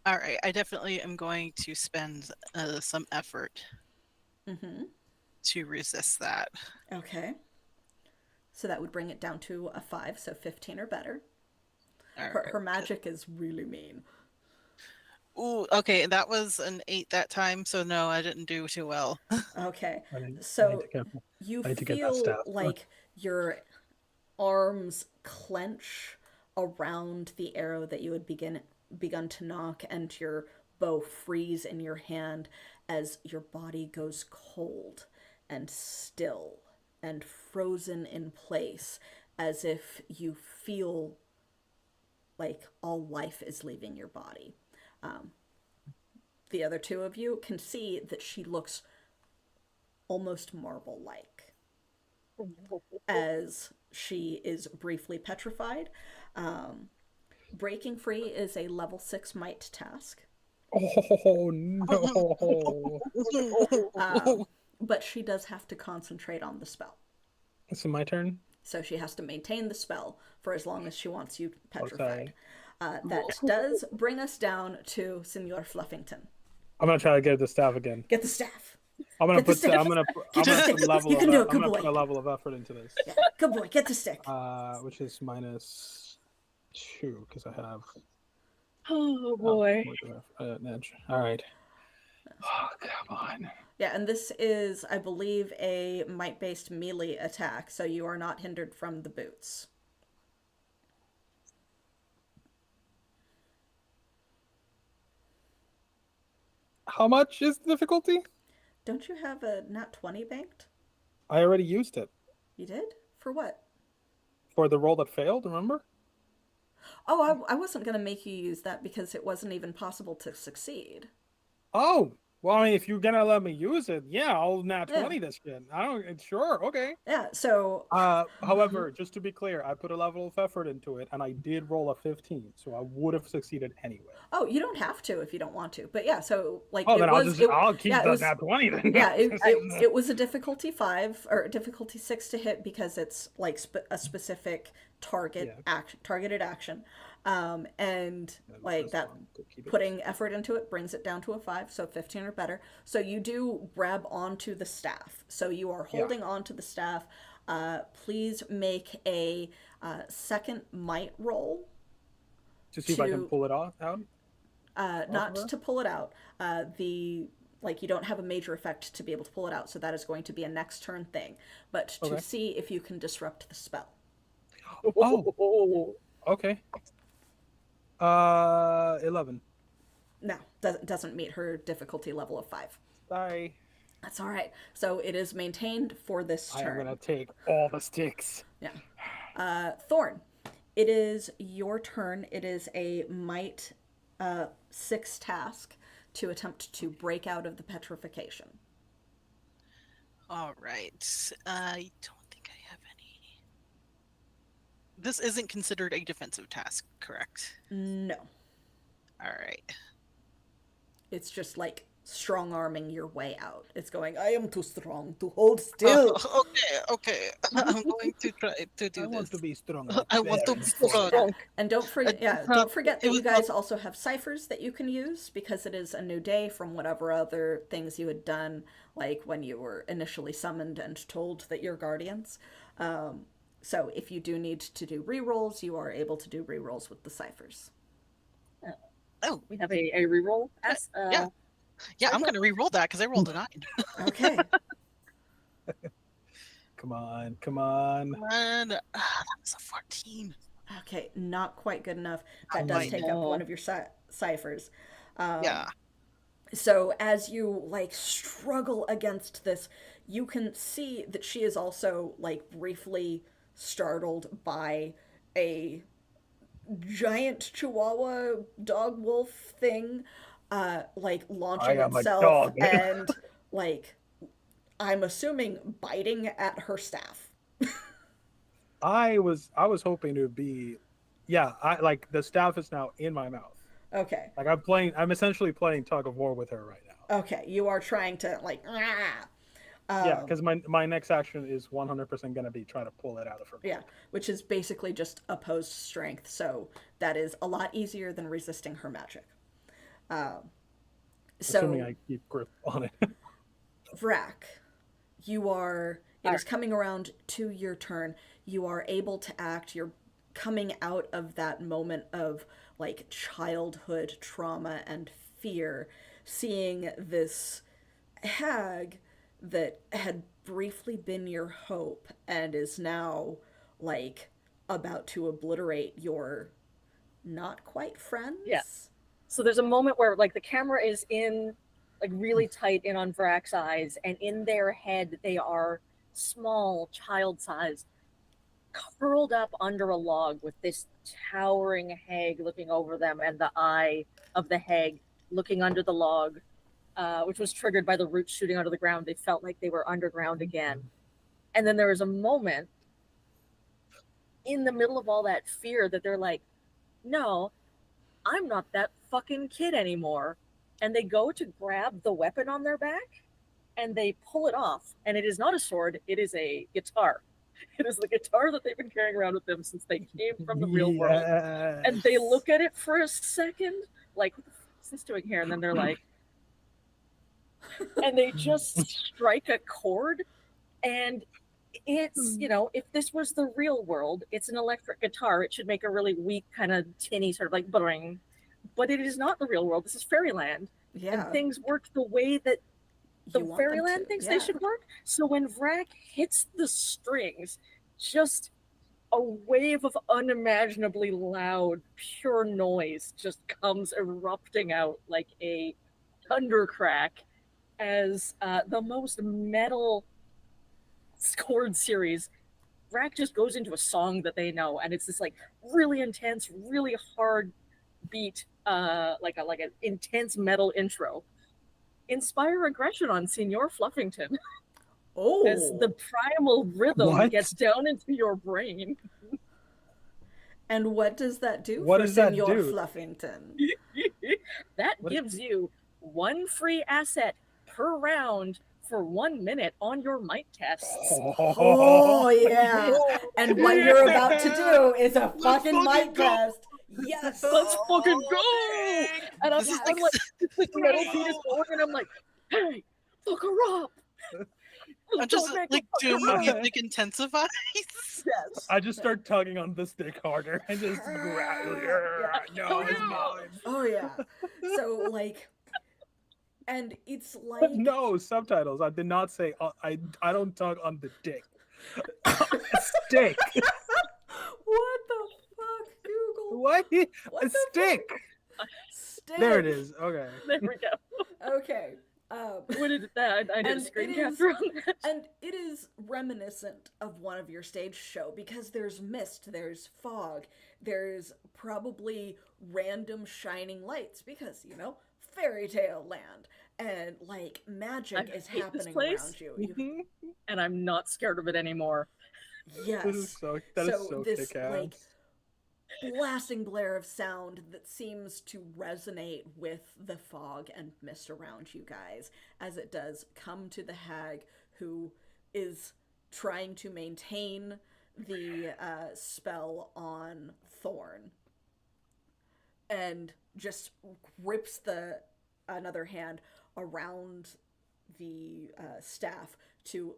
All right, I definitely am going to spend some effort to resist that. Okay. So that would bring it down to a 5, so 15 or better. Her magic is really mean. Ooh, okay, that was an 8 that time, so no, I didn't do too well. Okay, so you feel like your arms clench around the arrow that you had begun to knock, and your bow freeze in your hand as your body goes cold and still and frozen in place, as if you feel like all life is leaving your body. The other two of you can see that she looks almost marble-like as she is briefly petrified. Breaking free is a level 6 might task. Oh no! But she does have to concentrate on the spell. Is it my turn? So she has to maintain the spell for as long as she wants you petrified. That does bring us down to Senor Fluffington. I'm gonna try to get the staff again. Get the staff. I'm gonna put a level of effort into this. Yeah. Good boy, get the stick. Which is -2 because I have. Oh boy. All right. Oh, come on. Yeah, and this is, I believe, a might-based melee attack, so you are not hindered from the boots. How much is the difficulty? Don't you have a nat 20 banked? I already used it. You did? For what? For the roll that failed, remember? Oh, I wasn't going to make you use that because it wasn't even possible to succeed. Oh, Well, I mean, if you're gonna let me use it, yeah, I'll nat Yeah. 20 this shit. I don't. Sure, okay. Yeah, so However, just to be clear, I put a level of effort into it, and I did roll a 15, so I would have succeeded anyway. oh, you don't have to if you don't want to. But yeah, so like Oh, it then was I'll keep yeah, it the was, nat 20 then. yeah, it was a difficulty 5 or a difficulty 6 to hit because it's like a specific targeted action. And like that putting effort into it brings it down to a 5, so 15 or better. So you do grab onto the staff. So you are holding onto the staff. Please make a second might roll. To see if I can pull it out. Not to pull it out. You don't have a major effect to be able to pull it out, so that is going to be a next turn thing. But to see if you can disrupt the spell. Oh, okay. 11. No, doesn't meet her difficulty level of 5. Sorry. That's all right. So it is maintained for this turn. I'm gonna take all the sticks. Yeah. Thorn, it is your turn. It is a might 6 task to attempt to break out of the petrification. All right. I don't think I have any. This isn't considered a defensive task, correct? No. All right. It's just like strong arming your way out. It's going, I am too strong to hold still. Okay. I'm going to try to do I this. want to be strong. I want to be strong. And don't forget that you guys also have ciphers that you can use because it is a new day from whatever other things you had done, like when you were initially summoned and told that you're guardians. So if you do need to do rerolls, you are able to do rerolls with the ciphers. Oh, We have a reroll. yeah. I'm going to re-roll that because I rolled a 9. Okay. Come on. And that was a 14. Okay, not quite good enough. That does take up one of your ciphers. Yeah. So as you like struggle against this, you can see that she is also like briefly startled by a giant chihuahua dog wolf thing like launching itself and like I'm assuming biting at her staff. I was hoping to be I like the staff is now in my mouth. Okay. Like I'm essentially playing tug of war with her right now. Okay, you are trying to like because my next action is 100% going to be trying to pull it out of her. Yeah, which is basically just opposed strength, so that is a lot easier than resisting her magic. Assuming I keep grip on it. Vrak, it is coming around to your turn. You are able to act. You're coming out of that moment of like childhood trauma and fear, seeing this hag that had briefly been your hope and is now like about to obliterate your not quite friends. Yeah. So there's a moment where like the camera is in like really tight in on Vrak's eyes, and in their head they are small, child-sized, curled up under a log with this towering hag looking over them, and the eye of the hag looking under the log, which was triggered by the roots shooting out of the ground. They felt like they were underground again. And then there was a moment in the middle of all that fear that they're like, no, I'm not that fucking kid anymore. And they go to grab the weapon on their back and they pull it off. And it is not a sword, it is a guitar. It is the guitar that they've been carrying around with them since they came from the real world. And they look at it for a second, like, what the fuck is this doing here? And then they're like, and they just strike a chord. And it's, if this was the real world, it's an electric guitar. It should make a really weak, kind of tinny sort of like bring. But it is not the real world. This is fairyland. Yeah. And things work the way that the fairyland thinks they should work. So when Vrak hits the strings, just a wave of unimaginably loud, pure noise just comes erupting out like a thundercrack as the most metal chord series. Vrak just goes into a song that they know, and it's this like really intense, really hard beat, like an intense metal intro. inspire aggression on Senor Fluffington Oh. as the primal rhythm What? gets down into your brain. And what does that do What for does that Senor do? Fluffington? That What- gives you 1 free asset per round for 1 minute on your might tests. Oh, yeah. And what you're about to do is a fucking fucking might go. test. Yes. Let's fucking go! And I'm, This is I'm like like metal Pete is going, and I'm like, hey, fuck her up! I'm just Don't make like her fuck Doom her up. music intensifies. Yes. I just start tugging on this dick harder and just grab. No, it's mine. Oh, yeah. So, like, and it's like. No subtitles. I did not say. I don't tug on the dick. Stick. What the fuck, Google? What? What A the stick. Stick. There it is. Okay. There we go. Okay. What did that? I did a And screen it is- capture on that. And it is reminiscent of one of your stage show because there's mist, there's fog, there's probably random shining lights because, you know, fairy tale land. And, like, magic I is hate this happening place. around you. Mhm. And I'm not scared of it anymore. Yes. This is so. That is so this, kick-ass. like, blasting blare of sound that seems to resonate with the fog and mist around you guys as it does come to the hag who is trying to maintain the spell on Thorn and just grips another hand around the staff to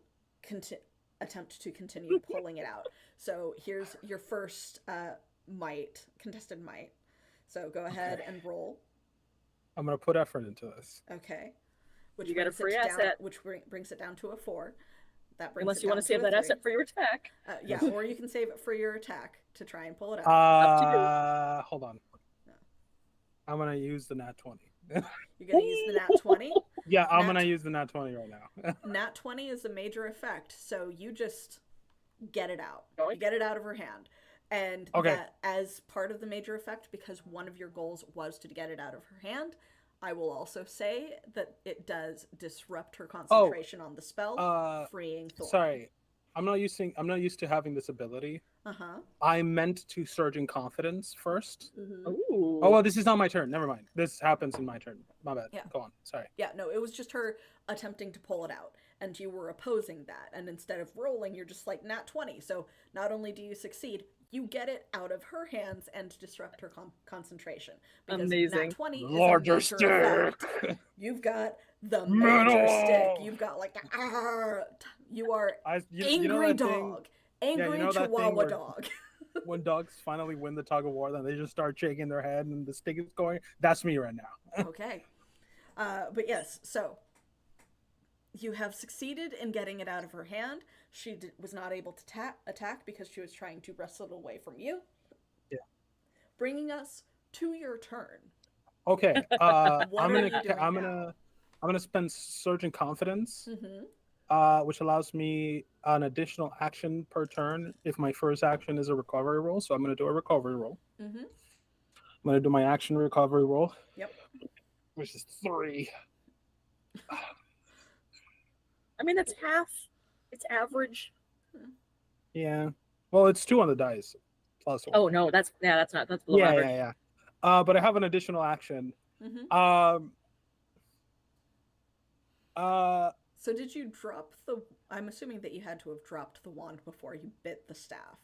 attempt to continue pulling it out. So here's your first contested might. So go ahead and roll. I'm gonna put effort into this. Okay. Which You get a brings it free down- asset. Which brings it down to a 4. That brings Unless it you want down to save a that 3. asset for your attack. Yeah, or you can save it for your attack to try and pull it out. Up to Hold on. I'm gonna use the nat 20. You're gonna use the nat 20. Yeah, I'm Nat- gonna use the nat 20 right now. Nat 20 is a major effect, so you just get it out. Going? You get it out of her hand. And Okay. that as part of the major effect, because one of your goals was to get it out of her hand, I will also say that it does disrupt her concentration on the spell, freeing Thorn. Sorry, I'm not used to having this ability. Uh-huh. I meant to surge in confidence first. Mm-hmm. Ooh. Oh well, this is not my turn. Never mind. This happens in my turn. My bad. Yeah. Go on. Sorry. Yeah, no, it was just her attempting to pull it out, and you were opposing that. And instead of rolling, you're just like, nat 20. So not only do you succeed, you get it out of her hands and disrupt her concentration. Because Amazing. nat 20 Larger is a major effect. stick. You've got the major Metal. stick. You've got like you are You know angry that thing dog. Angry you know that thing chihuahua where- dog. when dogs finally win the tug of war, then they just start shaking their head and the stick is going. That's me right now. Okay. But yes, so you have succeeded in getting it out of her hand. She was not able to attack because she was trying to wrestle it away from you. Yeah. Bringing us to your turn. Okay. What I'm are you gonna doing I'm now? gonna spend surge in confidence, Mm-hmm. which allows me an additional action per turn if my first action is a recovery roll. So I'm gonna do a recovery roll. Mm-hmm. I'm gonna do my action recovery roll. Yep. Which is 3. I mean, it's half. It's average. Yeah. Well, it's 2 on the dice. Plus 1. Oh no, that's not. That's below yeah, average. yeah. But I have an additional action. Mm-hmm. So did you drop the... I'm assuming that you had to have dropped the wand before you bit the staff.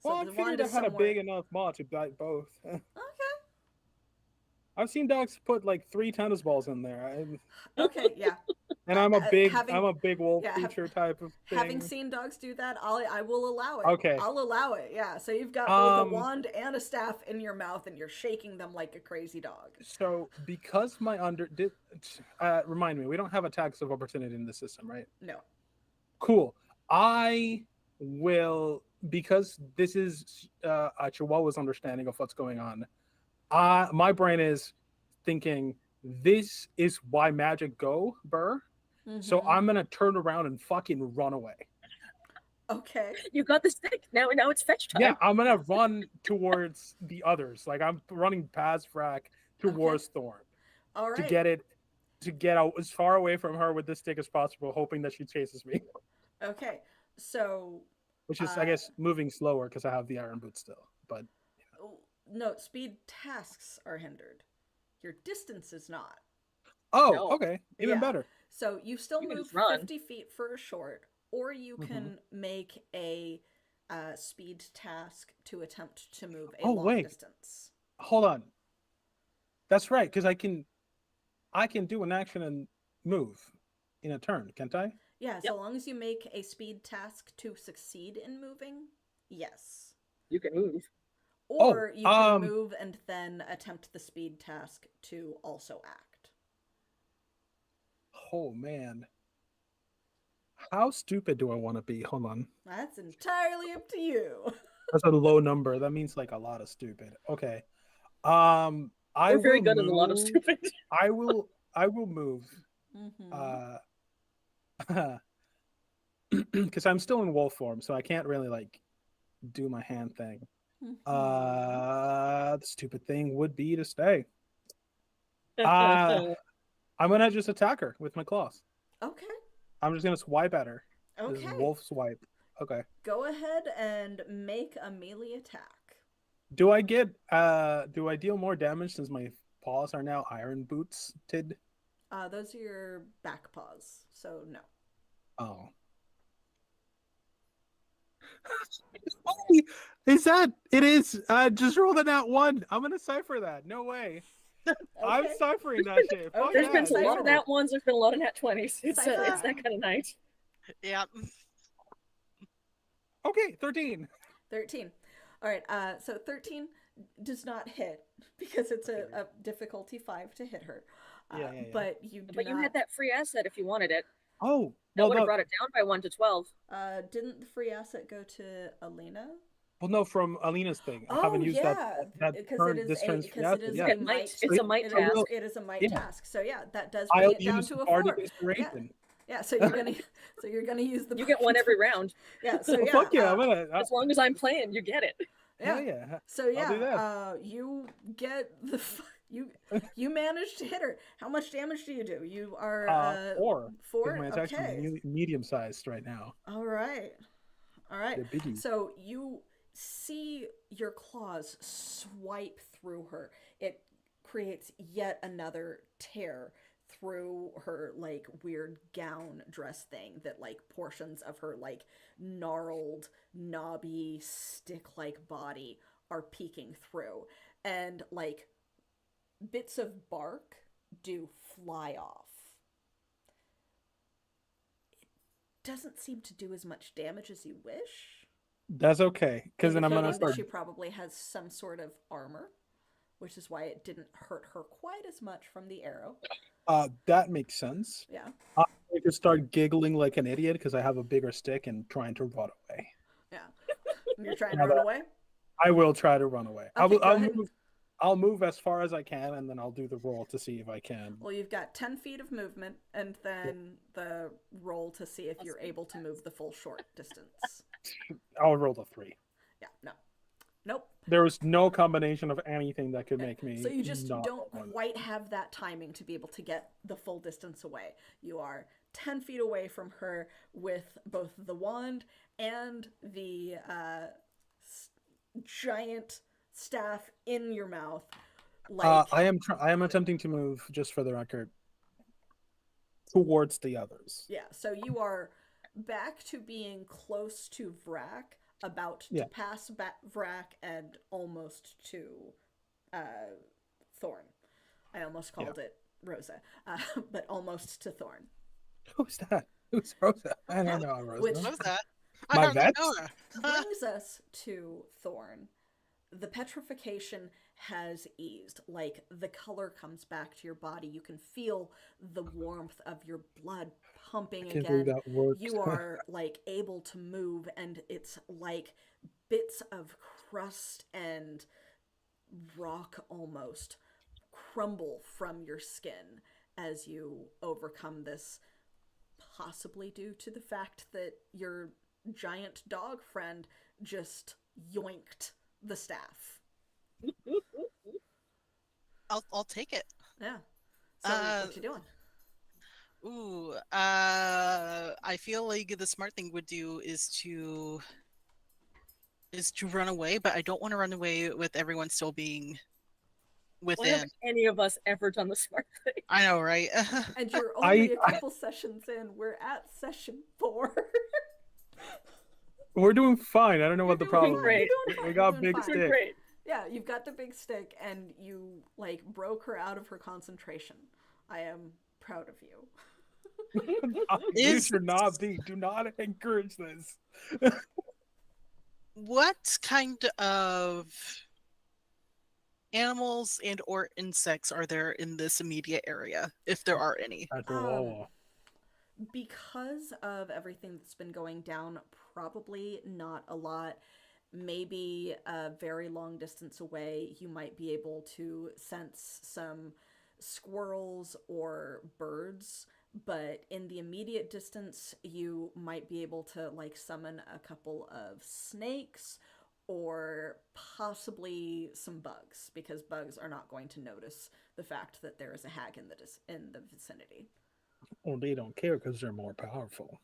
So well, I the figured I is had a somewhere- big enough maw to bite both. Okay. I've seen dogs put like 3 tennis balls in there, Okay, yeah. and I'm a big, having- I'm a big wolf yeah, creature type of thing. Having seen dogs do that, I will allow it. Okay. I'll allow it. Yeah. So you've got both a Um, wand and a staff in your mouth, and you're shaking them like a crazy dog. So because my remind me, we don't have attacks of opportunity in the system, right? No. Cool. I will, because this is a Chihuahua's understanding of what's going on. My brain is thinking this is why magic go, Burr. So Mhm. I'm gonna turn around and fucking run away. Okay. You got the stick. Now it's fetch time. Yeah, I'm gonna run towards the others. Like I'm running past Frack towards Thorn All right. to get it to get out as far away from her with this stick as possible, hoping that she chases me. Okay, so Which is, I guess, moving slower because I have the iron boot still. But no, speed tasks are hindered. Your distance is not. oh, No. okay, even better. So you still You can move just run. 50 feet for a short, or you can make a speed task to attempt to move a long wait. distance. Hold on. That's right, because I can do an action and move in a turn, can't I? Yeah, so long as you make a speed task to succeed in moving, yes. You can move. Or you can move and then attempt the speed task to also act. Oh man. How stupid do I want to be? Hold on. That's entirely up to you. That's a low number. That means like a lot of stupid. Okay. I We're very will good move. at a lot of stupid. I will move. Because I'm still in wolf form, so I can't really like do my hand thing. The stupid thing would be to stay. I'm gonna just attack her with my claws. Okay. I'm just gonna swipe at her. Okay. This is wolf swipe. Okay. Go ahead and make a melee attack. Do I deal more damage since my paws are now iron booted? Those are your back paws, so no. Oh. Is that it is just roll the nat 1. I'm gonna cipher that. No way. I'm ciphering that shit. Fuck There's yeah, been a lot of Cypher. nat 1s, there's been a lot of nat 20s. It's Cypher. that kind of night. Yeah. Okay, 13. 13. All right, so 13 does not hit because it's a difficulty 5 to hit her. Yeah. But you do But you not... had that free asset if you wanted it. Oh, That well, would have no, brought it down by 1 to 12. Didn't the free asset go to Alina? well, no, from Alina's thing. I Oh, haven't used yeah, that because turn, it is this turn's free because it asset. is Yeah. a might. It's a might It task. is, it is a might Yeah. task. So yeah, that does I'll bring it down use to a Bardic 4. Inspiration. Yeah, so you're gonna use the. You get one every round. Yeah, so yeah. Fuck yeah, I'm gonna. As long as I'm playing, you get it. Yeah. So I'll yeah, do that. you get the you manage to hit her. How much damage do you do? You are 4. 4. My attacks are Okay. medium sized right now. All right. They're biggie. So you see your claws swipe through her. It creates yet another tear through her like weird gown dress thing that like portions of her like gnarled, knobby, stick-like body are peeking through, and like bits of bark do fly off. It doesn't seem to do as much damage as you wish. That's okay, because then I'm gonna indicating that start. she probably has some sort of armor, which is why it didn't hurt her quite as much from the arrow. That makes sense. Yeah. I'm going to start giggling like an idiot because I have a bigger stick and trying to run away. Yeah. You're trying to run away? I will try to run away. Okay, go ahead. I'll move as far as I can, and then I'll do the roll to see if I can. Well, you've got 10 feet of movement, and then the roll to see if you're able to move the full short distance. I'll roll the 3. Yeah, no. Nope. There was no combination of anything that could make me. So you just not don't run. quite have that timing to be able to get the full distance away. You are 10 feet away from her with both the wand and the giant staff in your mouth. Like I am attempting to move, just for the record, towards the others. yeah, so you are back to being close to Vrak, about to pass Vrak, and almost to Thorn. I almost called it Rosa, but almost to Thorn. Who's that? Who's Rosa? I don't know Rosa. Which- What was that? My I hardly vet? know her. Brings us to Thorn. The petrification has eased. Like, the color comes back to your body. You can feel the warmth of your blood pumping I can't believe again. that worked. You are, like, able to move, and it's like bits of crust and rock almost crumble from your skin as you overcome this, possibly due to the fact that your giant dog friend just yoinked the staff. I'll take it. Yeah. So what you doing? Ooh, I feel like the smart thing would do is to run away, but I don't want to run away with everyone still being Why have within. any of us ever done the smart thing? I know, right? And you're I, only a couple sessions in. We're at session 4. we're doing fine. I don't know You're what the doing problem fine. is. great. You're doing We fine. got You're doing big fine. Doing stick. great. Yeah, you've got the big stick, and you like broke her out of her concentration. I am proud of you. You Is should not be. Do not encourage this. what kind of animals and or insects are there in this immediate area, if there are any? Because of everything that's been going down, probably not a lot. Maybe a very long distance away, you might be able to sense some squirrels or birds. But in the immediate distance, you might be able to like summon a couple of snakes or possibly some bugs, because bugs are not going to notice the fact that there is a hag in the vicinity. Well, they don't care because they're more powerful.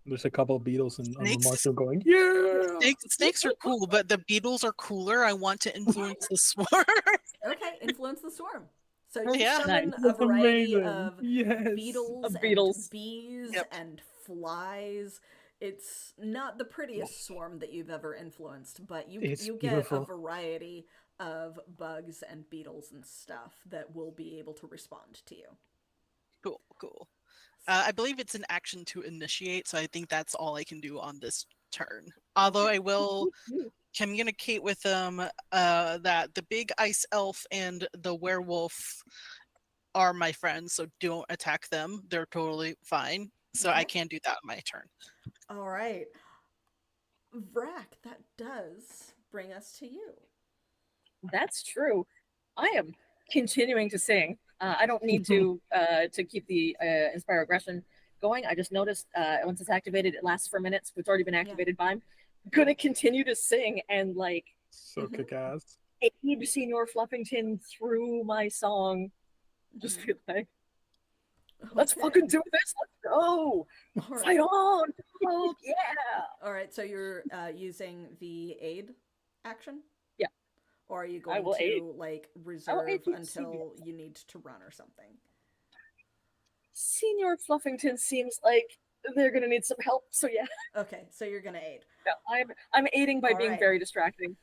There's a couple of beetles and on the Snakes? mushroom going, yeah. Snakes are cool, but the beetles are cooler. I want to influence the swarm. Okay, influence the swarm. So you Yeah. summon a That's variety amazing. of Yes. beetles Of and beetles. bees Yep. and flies. It's not the prettiest swarm that you've ever influenced, but It's you get beautiful. a variety of bugs and beetles and stuff that will be able to respond to you. Cool, cool. I believe it's an action to initiate, so I think that's all I can do on this turn. Although I will communicate with them that the big ice elf and the werewolf are my friends, so don't attack them. They're totally fine. So I Okay. can do that on my turn. All right. Vrac, that does bring us to you. That's true. I am continuing to sing. I don't need to keep the inspire aggression going. I just noticed once it's activated, it lasts for minutes. It's already been activated by. I'm gonna continue to sing and like So kick ass. aid Senior Fluffington through my song. Just feel like, let's Okay. fucking do this. Let's go. All Fight right. on. Oh, yeah. All right, so you're using the aid action? Yeah. Or are you going will to aid. like I will reserve aid you, until you need to run or something? Senior Fluffington seems like they're gonna need some help. So yeah, Okay, so you're gonna aid. no, I'm aiding by All being right. very distracting.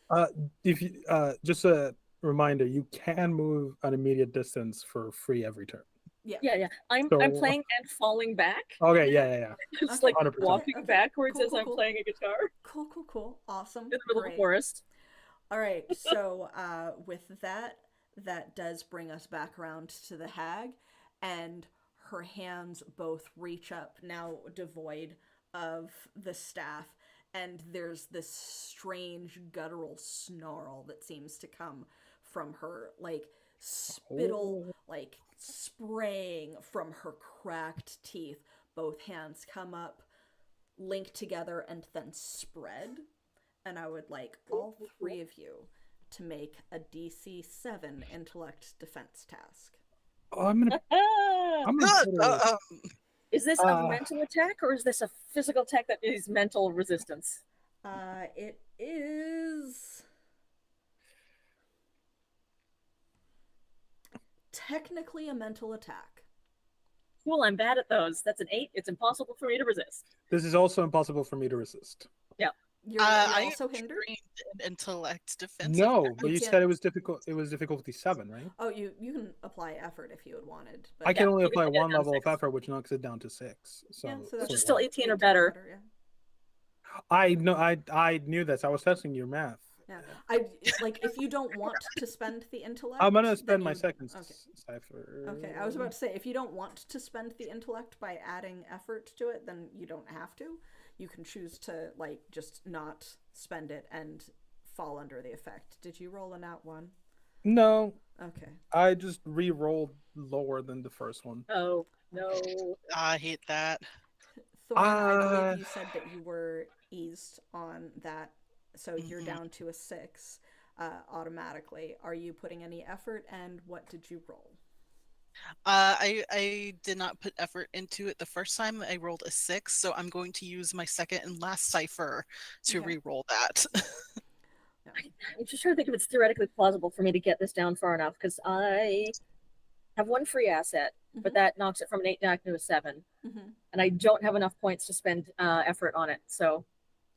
If you just a reminder, you can move an immediate distance for free every turn. Yeah. I'm So- playing and falling back. Okay, yeah. Just Okay, like 100%. walking okay. backwards Cool, as cool, I'm cool. playing a guitar Cool. Awesome. in the middle of Great. the forest. All right, so with that does bring us back around to the hag, and her hands both reach up, now devoid of the staff, and there's this strange guttural snarl that seems to come from her, like spittle, like spraying from her cracked teeth. Both hands come up, link together, and then spread. And I would like all three of you to make a DC 7 intellect defense task. Oh, I'm gonna Is this a mental attack or is this a physical attack that is mental resistance? It is technically a mental attack. Cool, I'm bad at those. That's an 8. It's impossible for me to resist. This is also impossible for me to resist. You're I also am hindered? trained in intellect defense. No, but You you can't- said it was difficult. It was difficulty 7, right? Oh, you can apply effort if you had wanted. But I can only you can apply get it one down level of 6. effort, which knocks it down to 6. So, yeah, so Which that's is still 18 or 18 better. Yeah. I know. I knew this. I was testing your math. Yeah, like if you don't want to spend the intellect, I'm gonna then spend my you- second Okay. cipher. Okay, I was about to say if you don't want to spend the intellect by adding effort to it, then you don't have to. You can choose to like just not spend it and fall under the effect. Did you roll a nat 1? No, Okay. I just re-rolled lower than the first one. Oh, no. I hate that. Thorn, I believe you said that you were eased on that, so you're down to a 6 automatically. Are you putting any effort, and what did you roll? I did not put effort into it the first time. I rolled a 6, so I'm going to use my second and last cipher to Okay. re-roll that. I'm just trying to think if it's theoretically plausible for me to get this down far enough because I have one free asset, but that knocks it from an 8 down to a 7, Mm-hmm. and I don't have enough points to spend effort on it, so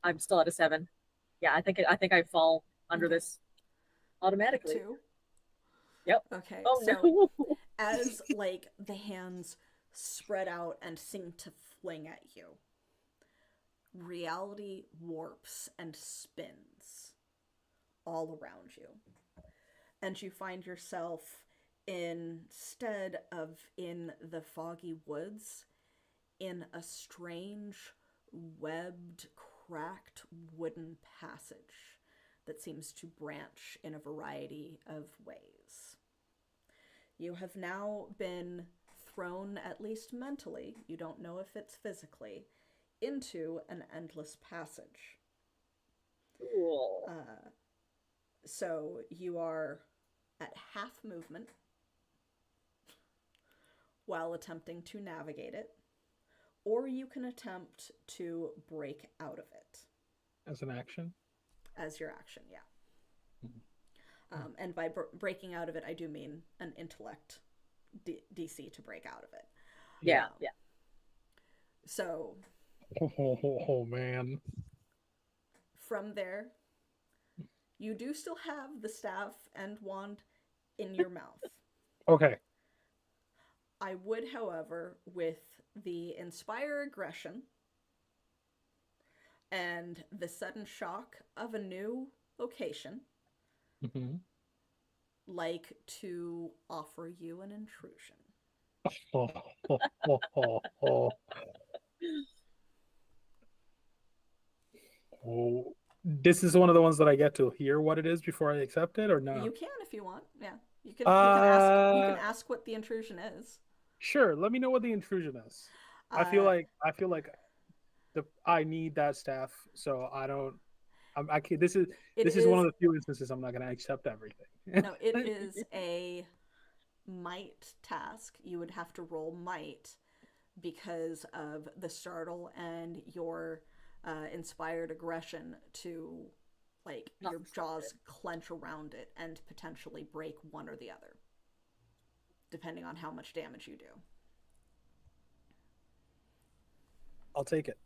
I'm still at a 7. Yeah, I think I fall under Okay. this automatically. 2. Yep. Okay. Oh So no. as like the hands spread out and seem to fling at you, reality warps and spins all around you. And you find yourself instead of in the foggy woods in a strange, webbed, cracked wooden passage that seems to branch in a variety of ways. You have now been thrown, at least mentally, you don't know if it's physically, into an endless passage. Cool. So you are at half movement while attempting to navigate it, or you can attempt to break out of it As an action? as your action, yeah. And by breaking out of it, I do mean an intellect DC to break out of it. Yeah, yeah. So Oh, man. from there, you do still have the staff and wand in your mouth. Okay. I would, however, with the Inspire Aggression and the sudden shock of a new location, Mm-hmm. like to offer you an intrusion. Oh. Oh. This is one of the ones that I get to hear what it is before I accept it, or no? You can if you want. Yeah, you can ask what the intrusion is. Sure. Let me know what the intrusion is. I feel like I need that staff, so I don't. I can't. This is one of the few instances I'm not going to accept everything. No, it is a might task. You would have to roll might because of the startle and your inspired aggression to, like, your jaws clench around it and potentially break one or the other, depending on how much damage you do. I'll take it.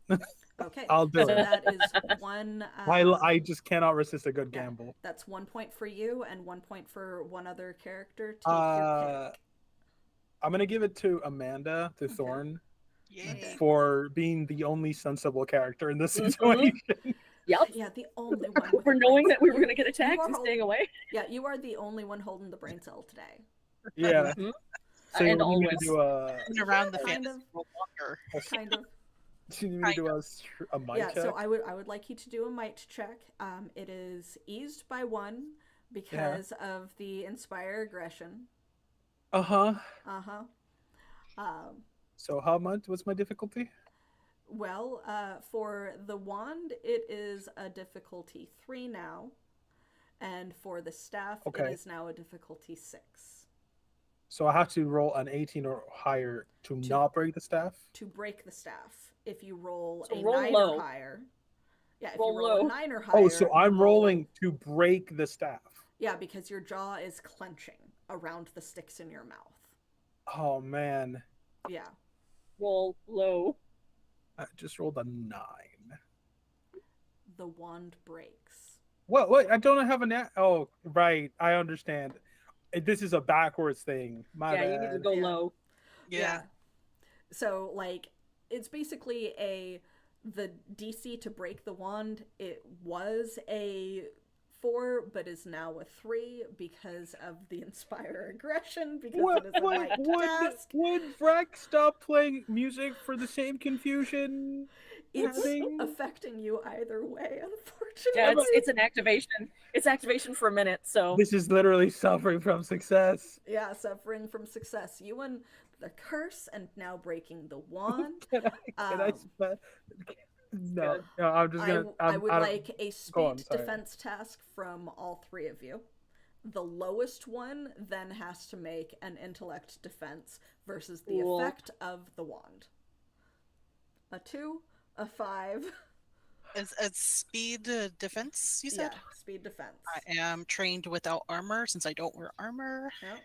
Okay, I'll do so it. that is one. I just cannot resist a good Yeah, gamble. that's 1 point for you and 1 point for one other character. Take your pick. I'm gonna give it to Amanda, to Thorn, Yay. for being the only sensible character in this situation. Yep. Yeah, the only one. For knowing that we were going to get attacked and are staying away. Yeah, you are the only one holding the brain cell today. Yeah. Mhm. So you And need me to always. do a Been around the Kind fantasy world longer. Kind of. you need me to do a mic Yeah, check? so I would like you to do a might check. It is eased by 1 because of the inspire aggression. Uh-huh. So how much? What's my difficulty? Well, for the wand, it is a difficulty 3 now, and for the staff, it is now a difficulty 6. So I have to roll an 18 or higher to not break the staff? To break the staff. If you roll So a roll 9 low. or higher. Yeah, if Roll you roll low. a 9 or higher. Oh, so I'm rolling to break the staff. Yeah, because your jaw is clenching around the sticks in your mouth. Oh, man. Yeah. Roll low. I just rolled a 9. The wand breaks. What? Wait, I don't have oh, right. I understand. This is a backwards thing. My bad. You need to go low. Yeah. So, like, it's basically the DC to break the wand, it was a 4, but is now a 3 because of the inspire aggression, because it is a might task. Would Vrack stop playing music for the same confusion? It's affecting you either way, unfortunately. Yeah, it's an activation. It's activation for a minute, so. This is literally suffering from success. Yeah, suffering from success. You and the curse, and now breaking the wand. Can I No, I'm just gonna. I would like a speed defense task from all 3 of you. The lowest one then has to make an intellect defense versus the Cool. effect of the wand. A 2, a 5. It's speed defense, you Yeah, said? speed defense. I am trained without armor since I don't wear armor. Yep.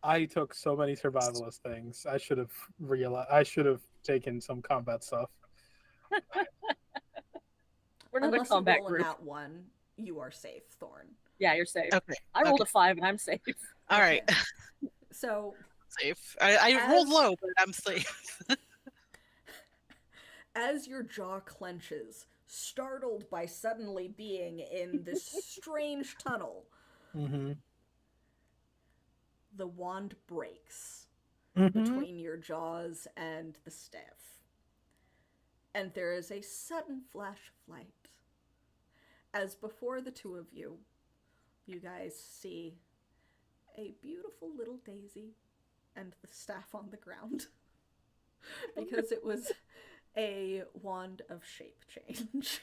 I took so many survivalist things. I should have realized. I should have taken some combat stuff. We're not a Unless you combat roll a group. nat 1, you are safe, Thorn. Yeah, you're safe. Okay. I rolled okay. a 5 and I'm safe. All right. Okay. So, Safe. I rolled As- low, but I'm safe. as your jaw clenches, startled by suddenly being in this strange tunnel, Mm-hmm. the wand breaks Mm-hmm. between your jaws and the staff. And there is a sudden flash of light. As before the two of you, you guys see a beautiful little daisy and the staff on the ground. Because it was a wand of shape change.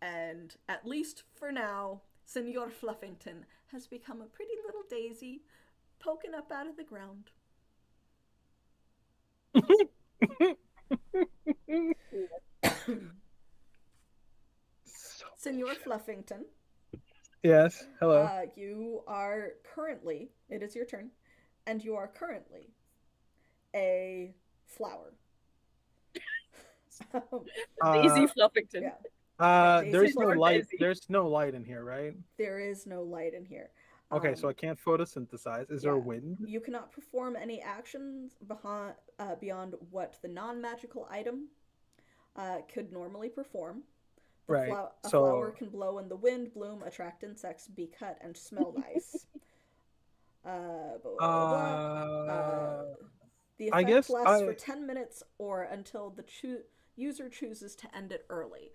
And at least for now, Senor Fluffington has become a pretty little daisy poking up out of the ground. Senor Fluffington, Yes. Hello. you are currently, it is your turn, and you are currently a flower. Daisy Fluffington. Yeah, There's Daisy no Lord light. Daisy. There's no light in here, right? there is no light in here. Okay, so I can't photosynthesize. Is there yeah. wind? You cannot perform any actions beyond what the non-magical item could normally perform. Right. A So flower can blow in the wind, bloom, attract insects, be cut, and smell nice. Blah, blah, blah. The I effect guess lasts for 10 minutes or until the user chooses to end it early.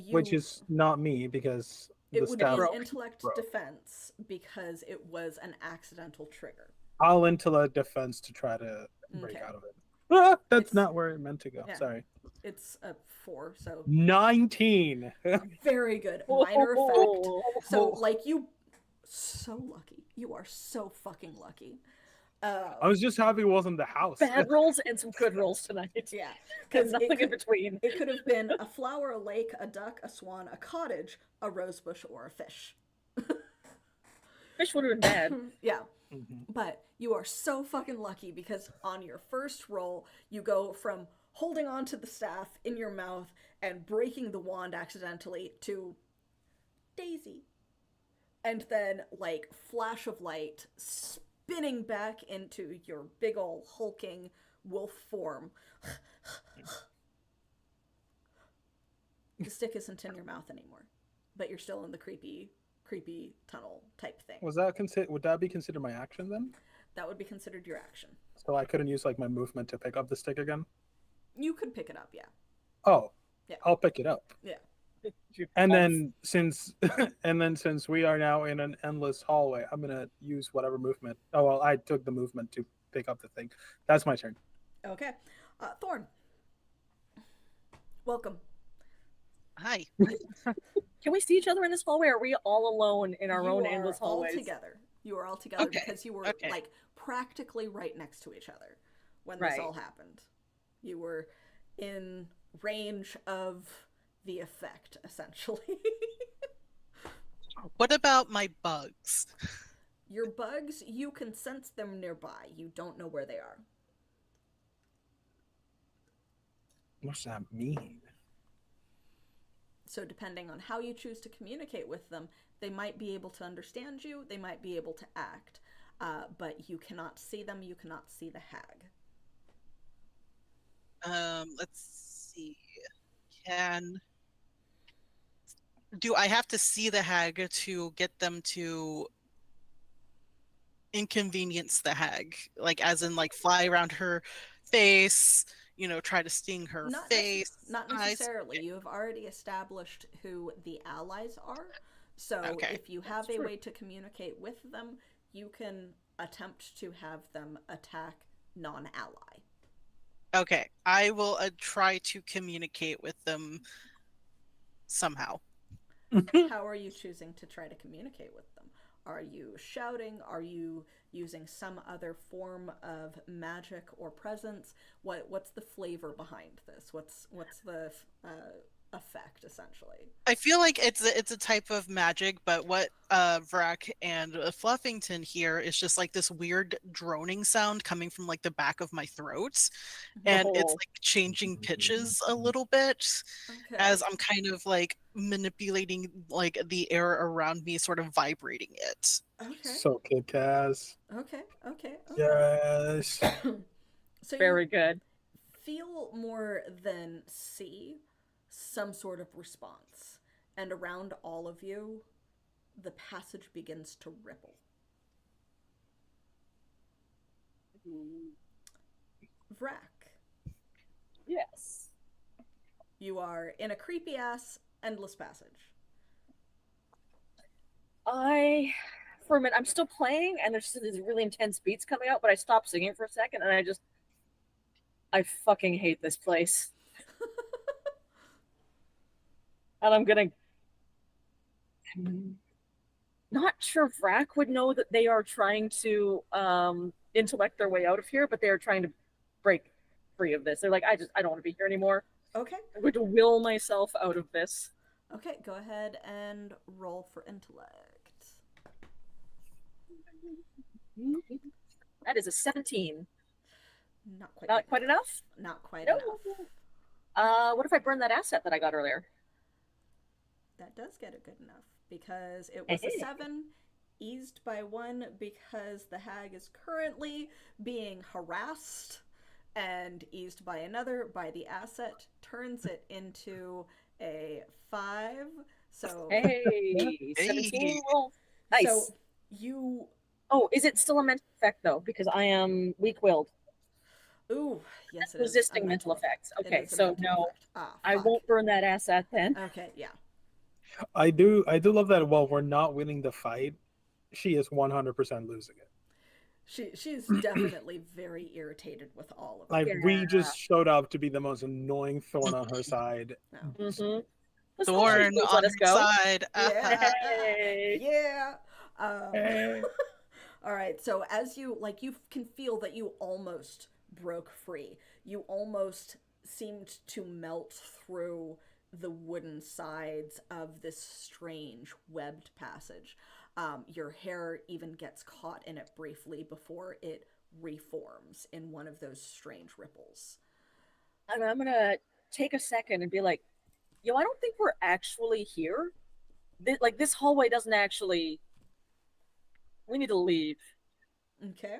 which is not me because it the would staff. be an intellect broke. defense because it was an accidental trigger. I'll intellect defense to try to break Okay. out of it. Ah, that's It's- not where it meant to go. yeah. Sorry. It's a 4, so 19. very good. Minor effect. Oh. So, like, you... So lucky. You are so fucking lucky. I was just happy it wasn't the house. Bad rolls and some good rolls tonight. Yeah. There's Because nothing in between. it could have been a flower, a lake, a duck, a swan, a cottage, a rosebush, or a fish. Fish would have been bad. Yeah. Mhm. But you are so fucking lucky because on your first roll, you go from holding on to the staff in your mouth and breaking the wand accidentally to Daisy. And then, like, flash of light, spinning back into your big ol' hulking wolf form. The stick isn't in your mouth anymore, but you're still in the creepy tunnel type thing. Would that be considered my action then? That would be considered your action. So I couldn't use like my movement to pick up the stick again? You could pick it up, yeah. Oh. Yeah. I'll pick it up. Yeah. And then since we are now in an endless hallway, I'm gonna use whatever movement. Oh well, I took the movement to pick up the thing. That's my turn. Okay. Thorn. Welcome. Hi. Can we see each other in this hallway? Or are we all alone in our You own are endless all hallways? together. You are all together Okay, because you were okay. like practically right next to each other when this Right. all happened. You were in range of the effect, essentially. What about my bugs? Your bugs, you can sense them nearby. You don't know where they are. What's that mean? So depending on how you choose to communicate with them, they might be able to understand you, they might be able to act, but you cannot see them, you cannot see the hag. Let's see. Do I have to see the hag to get them to inconvenience the hag? Like, as in, like, fly around her face, try to sting her face? Not eyes? necessarily. You have already established who the allies are. So Okay. if you have That's a true. way to communicate with them, you can attempt to have them attack non-ally. Okay, I will try to communicate with them somehow. How are you choosing to try to communicate with them? Are you shouting? Are you using some other form of magic or presence? What's the flavor behind this? What's the effect essentially? I feel like it's a type of magic, but what Vrak and Fluffington hear is just like this weird droning sound coming from like the back of my throat, and it's Oh. like changing pitches a little bit Okay. as I'm kind of like manipulating like the air around me, sort of vibrating it. Okay. So kick-ass. Okay. Okay. Okay. Yes. So you Very good. feel more than see some sort of response, and around all of you, the passage begins to ripple. Vrak, Yes. you are in a creepy ass endless passage. For a minute, I'm still playing, and there's these really intense beats coming out, but I stopped singing for a second, and I fucking hate this place. And I'm not sure Vrak would know that they are trying to intellect their way out of here, but they are trying to break free of this. They're like, I don't want to be here anymore. Okay. I'm going to will myself out of this. Okay, go ahead and roll for intellect. That is a 17. Not quite. Not quite enough? Not quite No. enough. What if I burn that asset that I got earlier? That does get it good enough because it was a 7, eased by 1 because the hag is currently being harassed, and eased by another by the asset turns it into a 5. So Hey, 17 roll. Nice. So you. Oh, is it still a mental effect though? Because I am weak-willed. Ooh, yes, it Resisting is a mental effects. It Okay, is a so mental no, effect. Ah, I fuck. won't burn that asset then. Okay, yeah. I do love that while we're not winning the fight, she is 100% losing it. She's definitely very irritated with all of Like, it. we just showed up to be the most annoying thorn on her side. No. Mm-hmm. Thorn on let us her go. side. Yeah. Hey. Yeah. Hey. All right. So as you you can feel that you almost broke free. You almost seemed to melt through the wooden sides of this strange webbed passage. Your hair even gets caught in it briefly before it reforms in one of those strange ripples. And I'm gonna take a second and be like, yo, I don't think we're actually here. This hallway doesn't actually. We need to leave. Okay.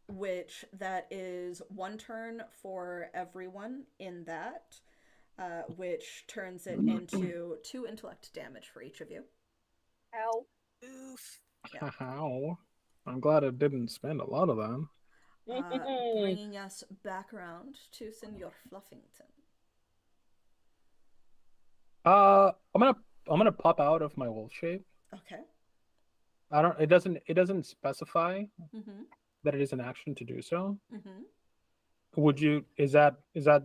Which that is 1 turn for everyone in that, which turns it into 2 intellect damage for each of you. Ow. Oof. Yeah. How? I'm glad I didn't spend a lot of them. Bringing us back around to Senor Fluffington. I'm gonna pop out of my wolf shape. Okay. I don't. It doesn't specify Mm-hmm. that it is an action to do so. Mm-hmm. Would you? Is that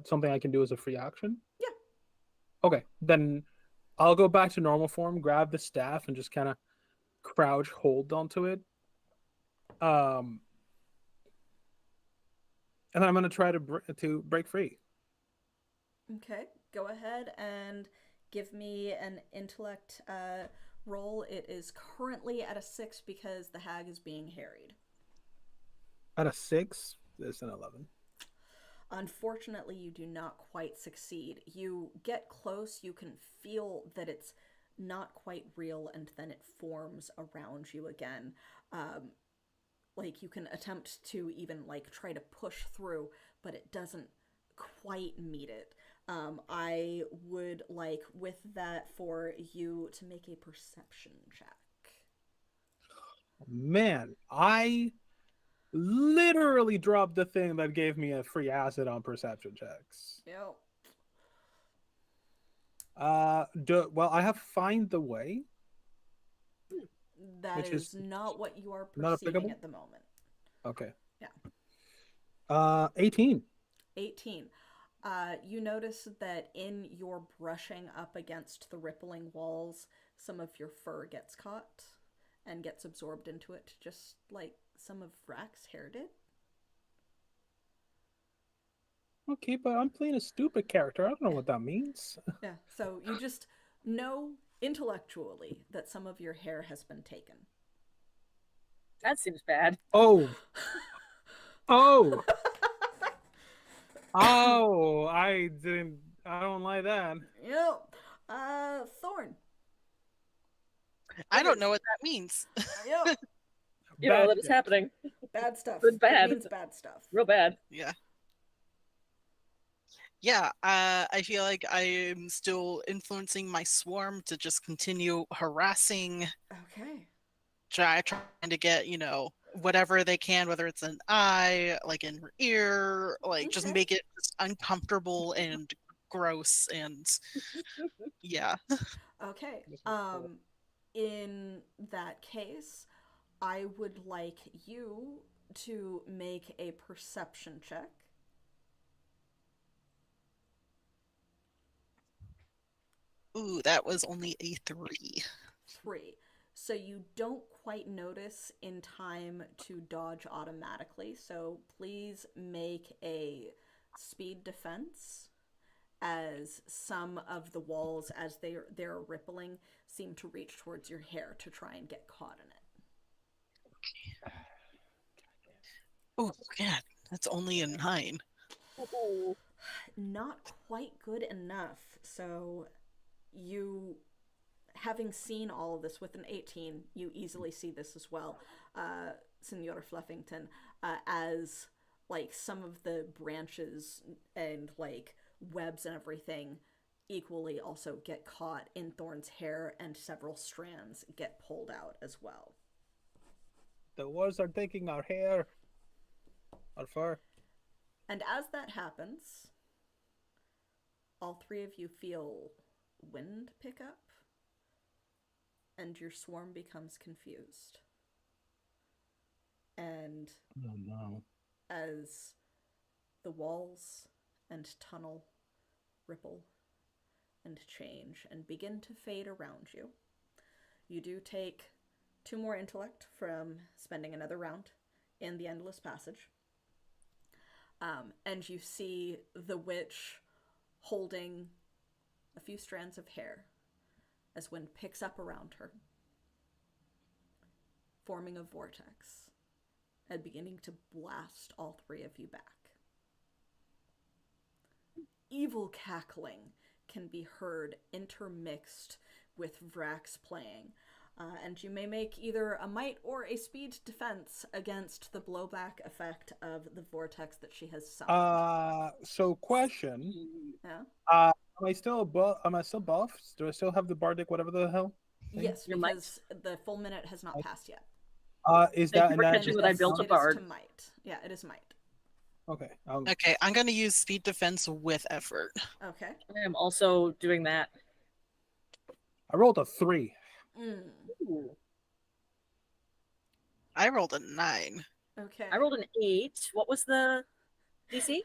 something I can do as a free action? Yeah. Okay, then I'll go back to normal form, grab the staff, and just kind of crouch, hold onto it. And then I'm gonna try to break free. Okay. Go ahead and give me an intellect roll. It is currently at a 6 because the hag is being harried. At a 6, there's an 11. Unfortunately, you do not quite succeed. You get close, you can feel that it's not quite real, and then it forms around you again. You can attempt to even try to push through, but it doesn't quite meet it. I would like with that for you to make a perception check. Man, I literally dropped the thing that gave me a free asset on perception checks. Yep. Well, I have find the way. That Which is not what you are not perceiving applicable? at the moment. Okay. Yeah. 18. 18. You notice that in your brushing up against the rippling walls, some of your fur gets caught and gets absorbed into it, just like some of Vrax's hair did. Okay, but I'm playing a stupid character. I don't know what that means. Yeah, so you just know intellectually that some of your hair has been taken. That seems bad. Oh, oh, oh! I didn't. I don't like that. Yep. Thorn. I don't know what that means. Yep. You know Bad that is shit. happening. Bad stuff. Good, It bad. means bad stuff. Real bad. Yeah. Yeah, I feel like I'm still influencing my swarm to just continue harassing, Okay. trying to get, whatever they can, whether it's an eye, like in her ear, like just Okay. make it just uncomfortable and gross and yeah. Okay. This was cool. In that case, I would like you to make a perception check. Ooh, that was only a 3. 3. So you don't quite notice in time to dodge automatically. So please make a speed defense as some of the walls as they're rippling seem to reach towards your hair to try and get caught in it. Oh, yeah, that's only a 9. Ooh. Not quite good enough. So you, having seen all of this with an 18, you easily see this as well, Senor Fluffington, as like some of the branches and like webs and everything equally also get caught in Thorn's hair, and several strands get pulled out as well. The wolves are taking our hair, our fur. And as that happens, all 3 of you feel wind pick up, and your swarm becomes confused. And Oh no. as the walls and tunnel ripple and change and begin to fade around you, you do take 2 more intellect from spending another round in the Endless Passage. And you see the witch holding a few strands of hair as wind picks up around her, forming a vortex and beginning to blast all 3 of you back. Evil cackling can be heard intermixed with Vrax playing, and you may make either a might or a speed defense against the blowback effect of the vortex that she has summoned. So question. Yeah? Am I still buff? Do I still have the bardic whatever the hell thing? Yes, Your because the full minute has not passed yet. Is Thank that you and for that catching just that I built a It is bard. to might. Yeah, it is might. okay? Okay, I'm gonna use speed defense with effort. Okay. I am also doing that. I rolled a 3. Ooh. I rolled a 9. Okay. I rolled an 8. What was the DC?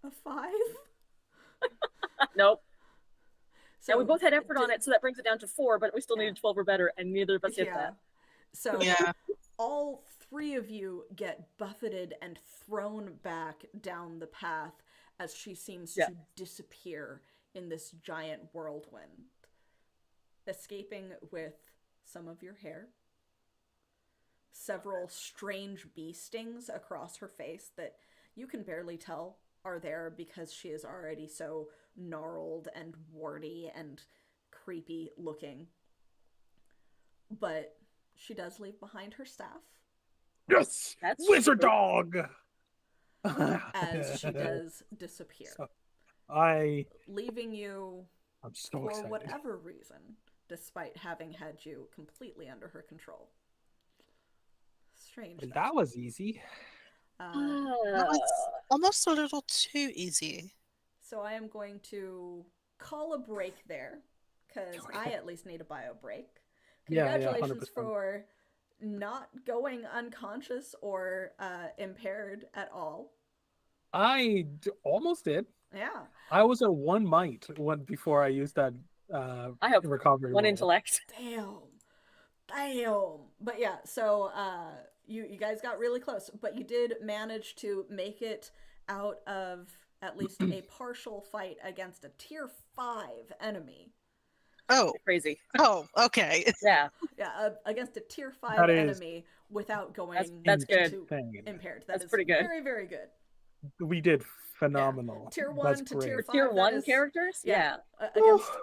a 5. Nope. So Yeah, we both had effort on it, so that brings it down to 4, but we still Yeah. needed 12 or better, and neither of us hit that. So Yeah. all 3 of you get buffeted and thrown back down the path as she seems to disappear in this giant whirlwind, escaping with some of your hair, several strange bee stings across her face that you can barely tell are there because she is already so gnarled and warty and creepy looking. But she does leave behind her staff. Yes, That's wizard true. dog. As she does disappear, So, leaving you I'm so for excited. whatever reason, despite having had you completely under her control. Strange. And that was easy. That was almost a little too easy. So I am going to call a break there, because I at least need a bio break. Yeah, Congratulations 100%. for not going unconscious or impaired at all. I almost did. Yeah. I was at 1 might before I used that I have recovery one roll. intellect. Damn. Damn. But yeah, so you guys got really close, but you did manage to make it out of at least a partial fight against a tier 5 enemy. Oh, Crazy. oh, okay. Yeah, Yeah, against a tier 5 That is enemy without going that's good. to insane. impaired. That's Is pretty good. very, very good. We did phenomenal. Tier 1 That's to great. tier For 5. tier that 1 is- characters, yeah.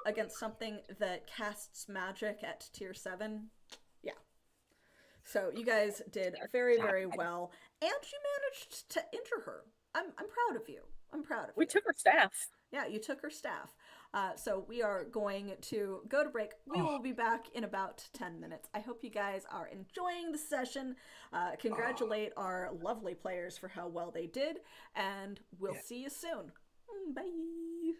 Against something that casts magic at tier 7. Yeah. So you guys did very, very well, and you managed to injure her. I'm proud of you. I'm proud of We you. took her staff. Yeah, you took her staff. So we are going to go to break. We will be back in about 10 minutes. I hope you guys are enjoying the session. Congratulate our lovely players for how well they did, and we'll see you soon. Bye.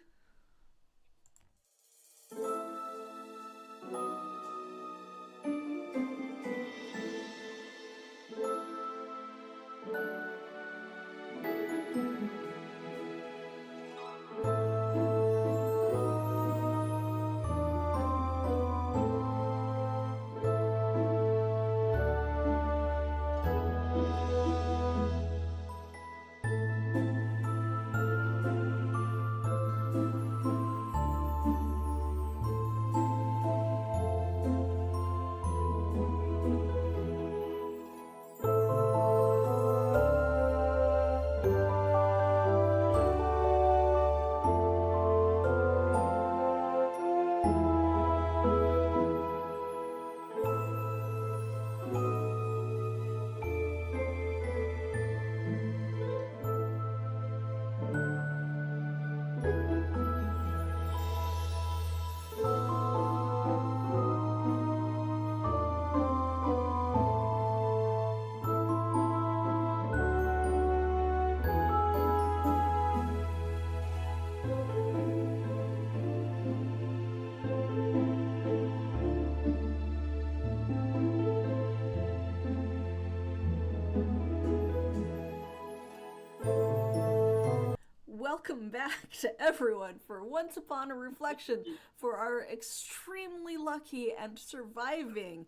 Welcome back to everyone for Once Upon a Reflection for our extremely lucky and surviving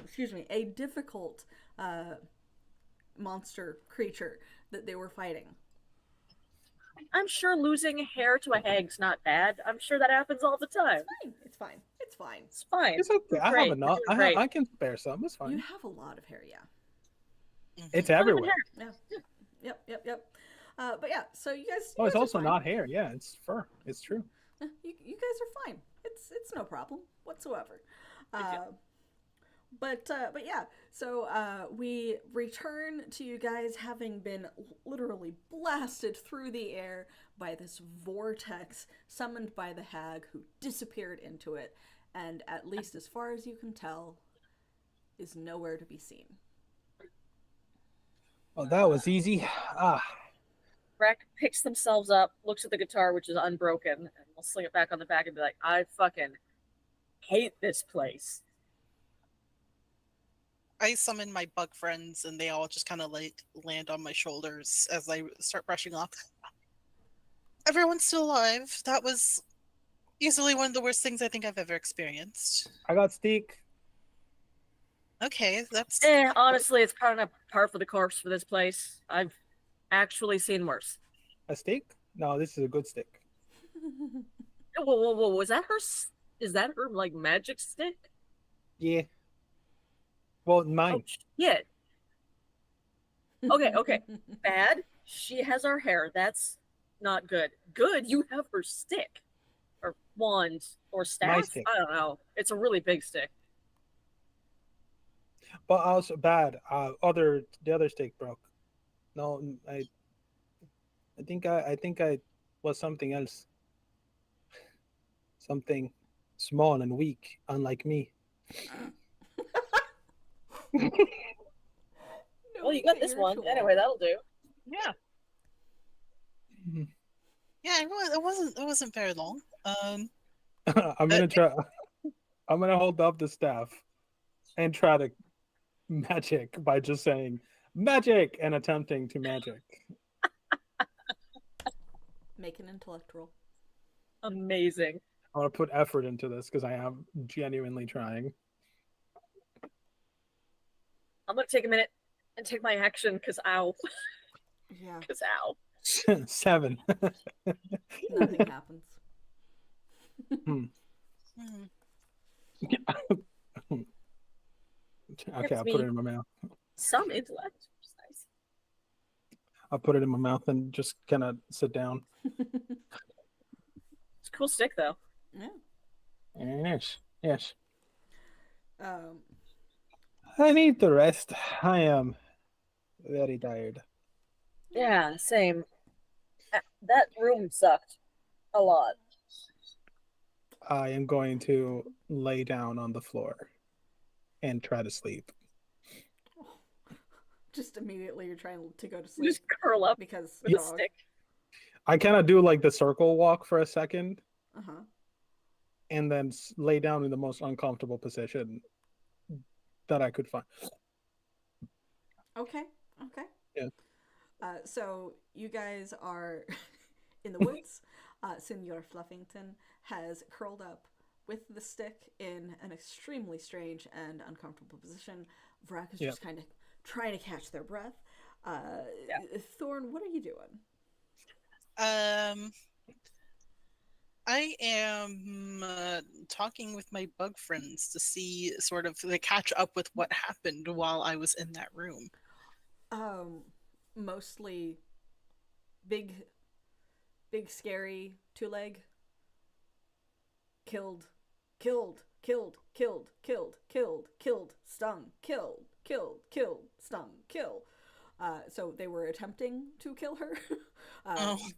excuse me, a difficult monster creature that they were fighting. I'm sure losing hair to a hag's not bad. I'm sure that happens all the time. It's fine. It's fine. It's fine. It's okay. I Great. have enough. You're doing great. I can spare some. It's You fine. have a lot of hair, yeah. It's Put it in everywhere. hair. Yeah. Yep. But yeah, so you guys. Oh, you it's guys are also fine. not hair. Yeah, it's fur. It's true. You guys are fine. It's no problem whatsoever. But yeah, so we return to you guys having been literally blasted through the air by this vortex summoned by the hag who disappeared into it, and at least as far as you can tell, is nowhere to be seen. Oh, that was easy. Ah, Brack picks themselves up, looks at the guitar, which is unbroken, and they'll sling it back on the back and be like, I fucking hate this place. I summon my bug friends, and they all just kind of like land on my shoulders as I start brushing off. Everyone's still alive. That was easily one of the worst things I think I've ever experienced. I got steak. Okay, that's Honestly, it's kind of par for the course for this place. I've actually seen worse. A steak? No, this is a good steak. Whoa, was that her? Is that her, like, magic stick? Yeah. Well, mine. Oh, shit. Okay. Bad. She has our hair. That's not good. Good, you have her stick. Or wand. Or staff. stick. I don't know. It's a really big stick. But also bad. The other steak broke. No, I think I was something else. Something small and weak, unlike me. Well, you got this one. Anyway, that'll do. yeah. Mhm. Yeah, it wasn't very long. I'm gonna try. I'm gonna hold up the staff and try to magic by just saying magic and attempting to magic. Make an intellect roll. Amazing. I want to put effort into this because I am genuinely trying. I'm gonna take a minute and take my action because ow. Yeah, Because ow. 7. nothing happens. Hmm. Hmm. Okay, I'll put it in my mouth. Some intellect. Which is nice. I'll put it in my mouth and just kind of sit down. It's a cool stick though. Yeah. Yes, yes. Um, I need the rest. I am very tired. Yeah, same. That room sucked a lot. I am going to lay down on the floor and try to sleep. just immediately you're trying to go to sleep Just curl up because with a dog. stick. I kind of do like the circle walk for a second Uh-huh. and then lay down in the most uncomfortable position that I could find. Okay. Okay. Yeah. So you guys are in the woods. Senor Fluffington has curled up with the stick in an extremely strange and uncomfortable position. Vrak is Yep. just kind of trying to catch their breath. Thorn, what are you doing? I am talking with my bug friends to see sort of to catch up with what happened while I was in that room. Mostly big, scary two-leg. Killed, stung, killed, stung, kill. So they were attempting to kill her,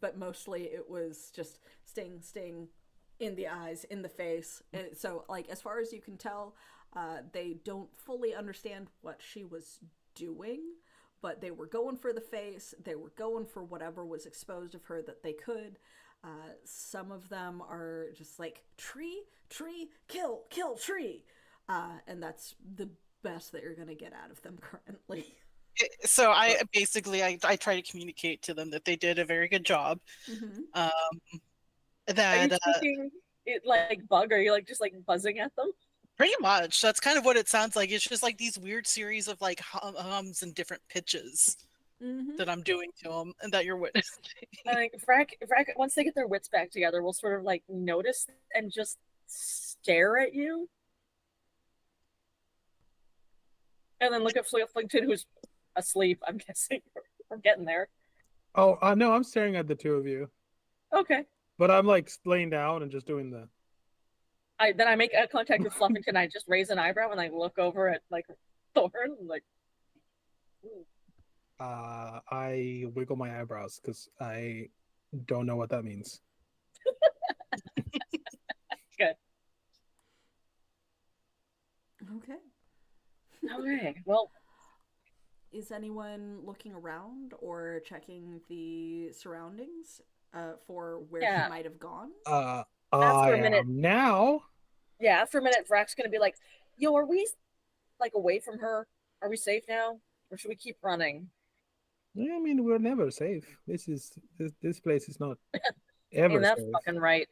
but mostly it was just sting, in the eyes, in the face. So, like, as far as you can tell, they don't fully understand what she was doing, but they were going for the face. They were going for whatever was exposed of her that they could. Some of them are just like tree, kill, tree, and that's the best that you're gonna get out of them currently. So I basically I try to communicate to them that they did a very good job. Mm-hmm. Are you That speaking it like bug? Are you like just like buzzing at them? pretty much that's kind of what it sounds like. It's just like these weird series of like hums and different pitches Mm-hmm. that I'm doing to them and that you're witnessing. I think Frack, once they get their wits back together, will sort of like notice and just stare at you. And then look at Flinkton, who's asleep, I'm guessing. We're getting there. Oh, no, I'm staring at the two of you. Okay. But I'm like laying down and just doing the. Then I make eye contact with Fluffington. I just raise an eyebrow and I look over at like Thorn, like. Ooh. I wiggle my eyebrows because I don't know what that means. Good. Okay. Okay. Well, is anyone looking around or checking the surroundings for where she might have gone? I am now. Yeah, after a minute, Vrak's gonna be like, "Yo, are we like away from her? Are we safe now, or should we keep running?" I mean, we're never safe. This place is not ever And that's safe. fucking right.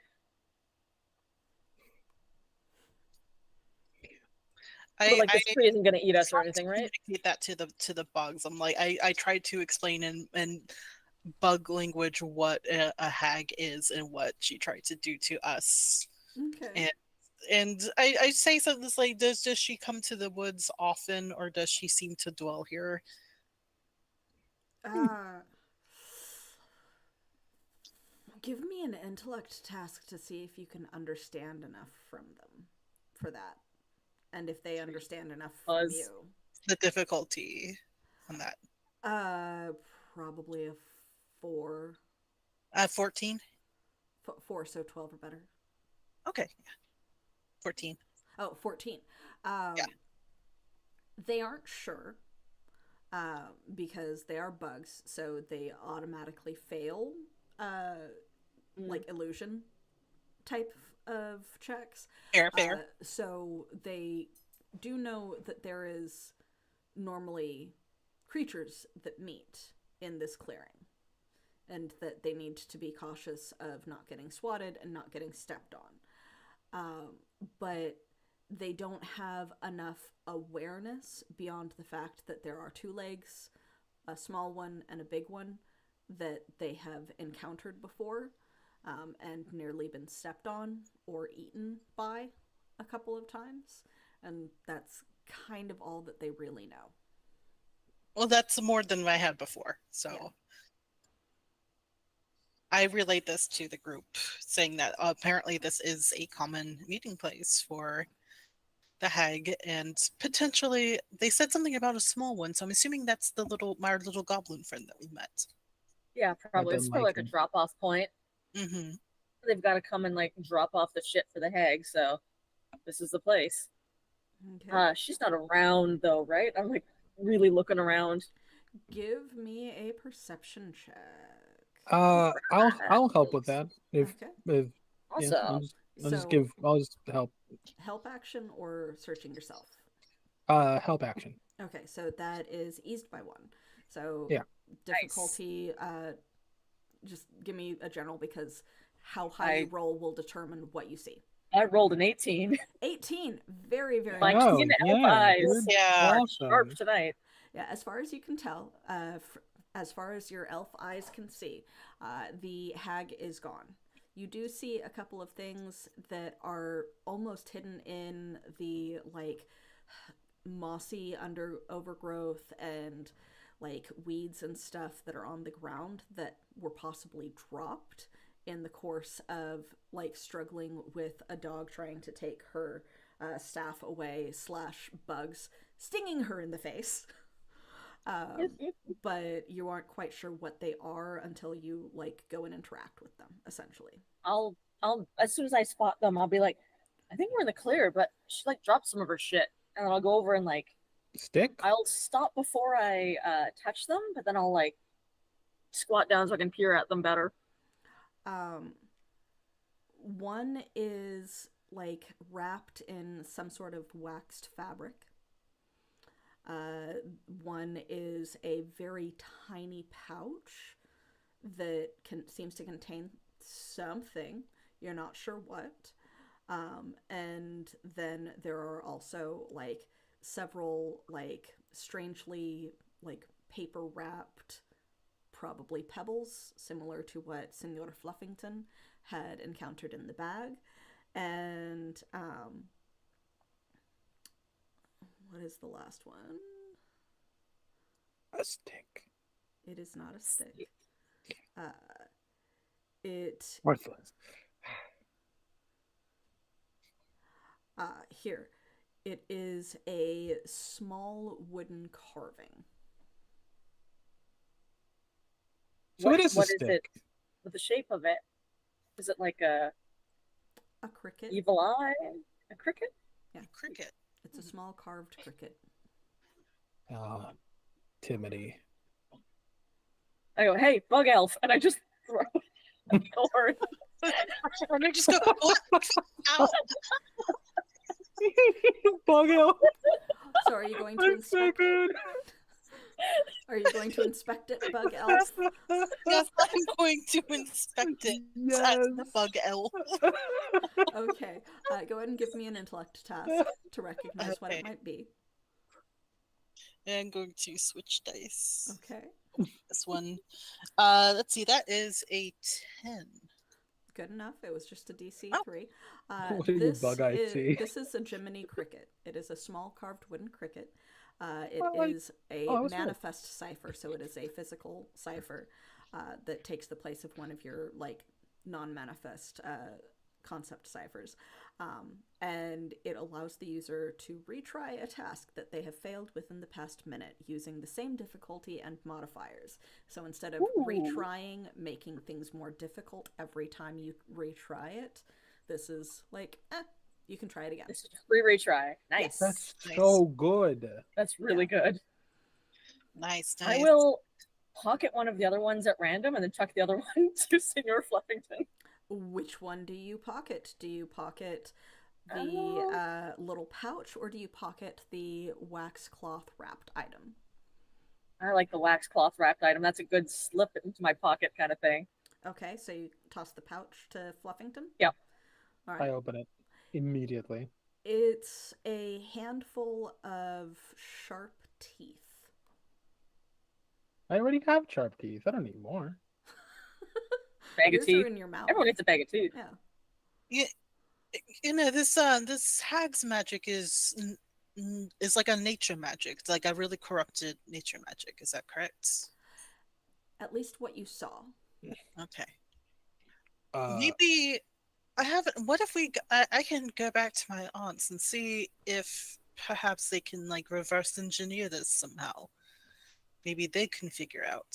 But like this tree isn't gonna eat us or anything, right? Communicate that to the bugs. I'm like I tried to explain in bug language what a hag is and what she tried to do to us. Okay. And I say something like, does she come to the woods often, or does she seem to dwell here? Give me an intellect task to see if you can understand enough from them for that. And if they understand enough from you. The difficulty on that? Probably a 4. 14? 4, so 12 or better. Okay. 14. Oh, 14. Yeah. They aren't sure because they are bugs, so they automatically fail like illusion type of checks. Fair. So they do know that there is normally creatures that meet in this clearing. and that they need to be cautious of not getting swatted and not getting stepped on. But they don't have enough awareness beyond the fact that there are two legs, a small one and a big one, that they have encountered before, and nearly been stepped on or eaten by a couple of times. And that's kind of all that they really know. Well, that's more than I had before. So Yeah. I relayed this to the group, saying that apparently this is a common meeting place for the hag, and potentially they said something about a small one. So I'm assuming that's my little goblin friend that we met. Yeah, probably. It's don't probably like like a him. drop-off point. Mm-hmm. They've got to come and like drop off the shit for the hag, so this is the place. Okay. She's not around though, right? I'm like really looking around. Give me a perception check. I'll help with that. Okay. If yeah, Awesome. I'll just help. Help action or searching yourself? Help action. Okay, so that is eased by 1. So Yeah. difficulty, just give me a general, because how high you roll will determine what you see. I rolled an 18. 18, very, very My nice. keen elf eyes good. Yeah. are Awesome. sharp tonight. Yeah, as far as you can tell, as far as your elf eyes can see, the hag is gone. You do see a couple of things that are almost hidden in the like mossy overgrowth and like weeds and stuff that are on the ground that were possibly dropped in the course of like struggling with a dog trying to take her staff away / bugs stinging her in the face. But you aren't quite sure what they are until you like go and interact with them, essentially. I'll as soon as I spot them, I'll be like, I think we're in the clear, but she like dropped some of her shit, and I'll go over and like Stick. I'll stop before I touch them, but then I'll like squat down so I can peer at them better. One is like wrapped in some sort of waxed fabric. One is a very tiny pouch that seems to contain something. You're not sure what. And then there are also like several like strangely like paper wrapped, probably pebbles, similar to what Senor Fluffington had encountered in the bag. And what is the last one? A stick. It is not a stick. It Worthless. here. It is a small wooden carving. So it is a What stick. is it? With the shape of it, is it like a cricket. evil eye? A cricket? Yeah, Cricket. It's a small carved cricket. Timidity. I go, hey, bug elf, and I just throw a thorn. And I just go, ow. Bug elf. So are you going to inspect it? Are you going to inspect it, bug elf? Yes, I'm going to inspect it as the bug elf. Okay, go ahead and give me an intellect task to recognize what it Okay. might be. And I'm going to switch dice. Okay, This one. Let's see, that is a 10. good enough. It was just a DC Oh. 3. What do you bug-eyed see? This is a Jiminy cricket. It is a small carved wooden cricket. It Oh, is a oh, that's manifest cipher, so it is a physical cipher that takes the place of one of your like non-manifest concept ciphers, and it allows the user to retry a task that they have failed within the past minute using the same difficulty and modifiers. So instead of retrying, making things more difficult every time you retry it, this is like, you can try it again. This is free retry. Nice. Yes. That's Nice. so good. That's really good. Nice. I will pocket one of the other ones at random and then chuck the other one to Senor Fluffington. Which one do you pocket? Do you pocket the little pouch, or do you pocket the wax cloth wrapped item? I like the wax cloth wrapped item. That's a good slip it into my pocket kind of thing. Okay, so you toss the pouch to Fluffington? Yep. All I right. open it immediately. It's a handful of sharp teeth. I already have sharp teeth. I don't need more. Bag of Yours are teeth. in your mouth. Everyone needs a bag of teeth. Yeah. Yeah, this hag's magic is like a nature magic. It's like a really corrupted nature magic. Is that correct? At least what you saw. Okay. Uh, Maybe I haven't. What if I can go back to my aunts and see if perhaps they can like reverse engineer this somehow. Maybe they can figure out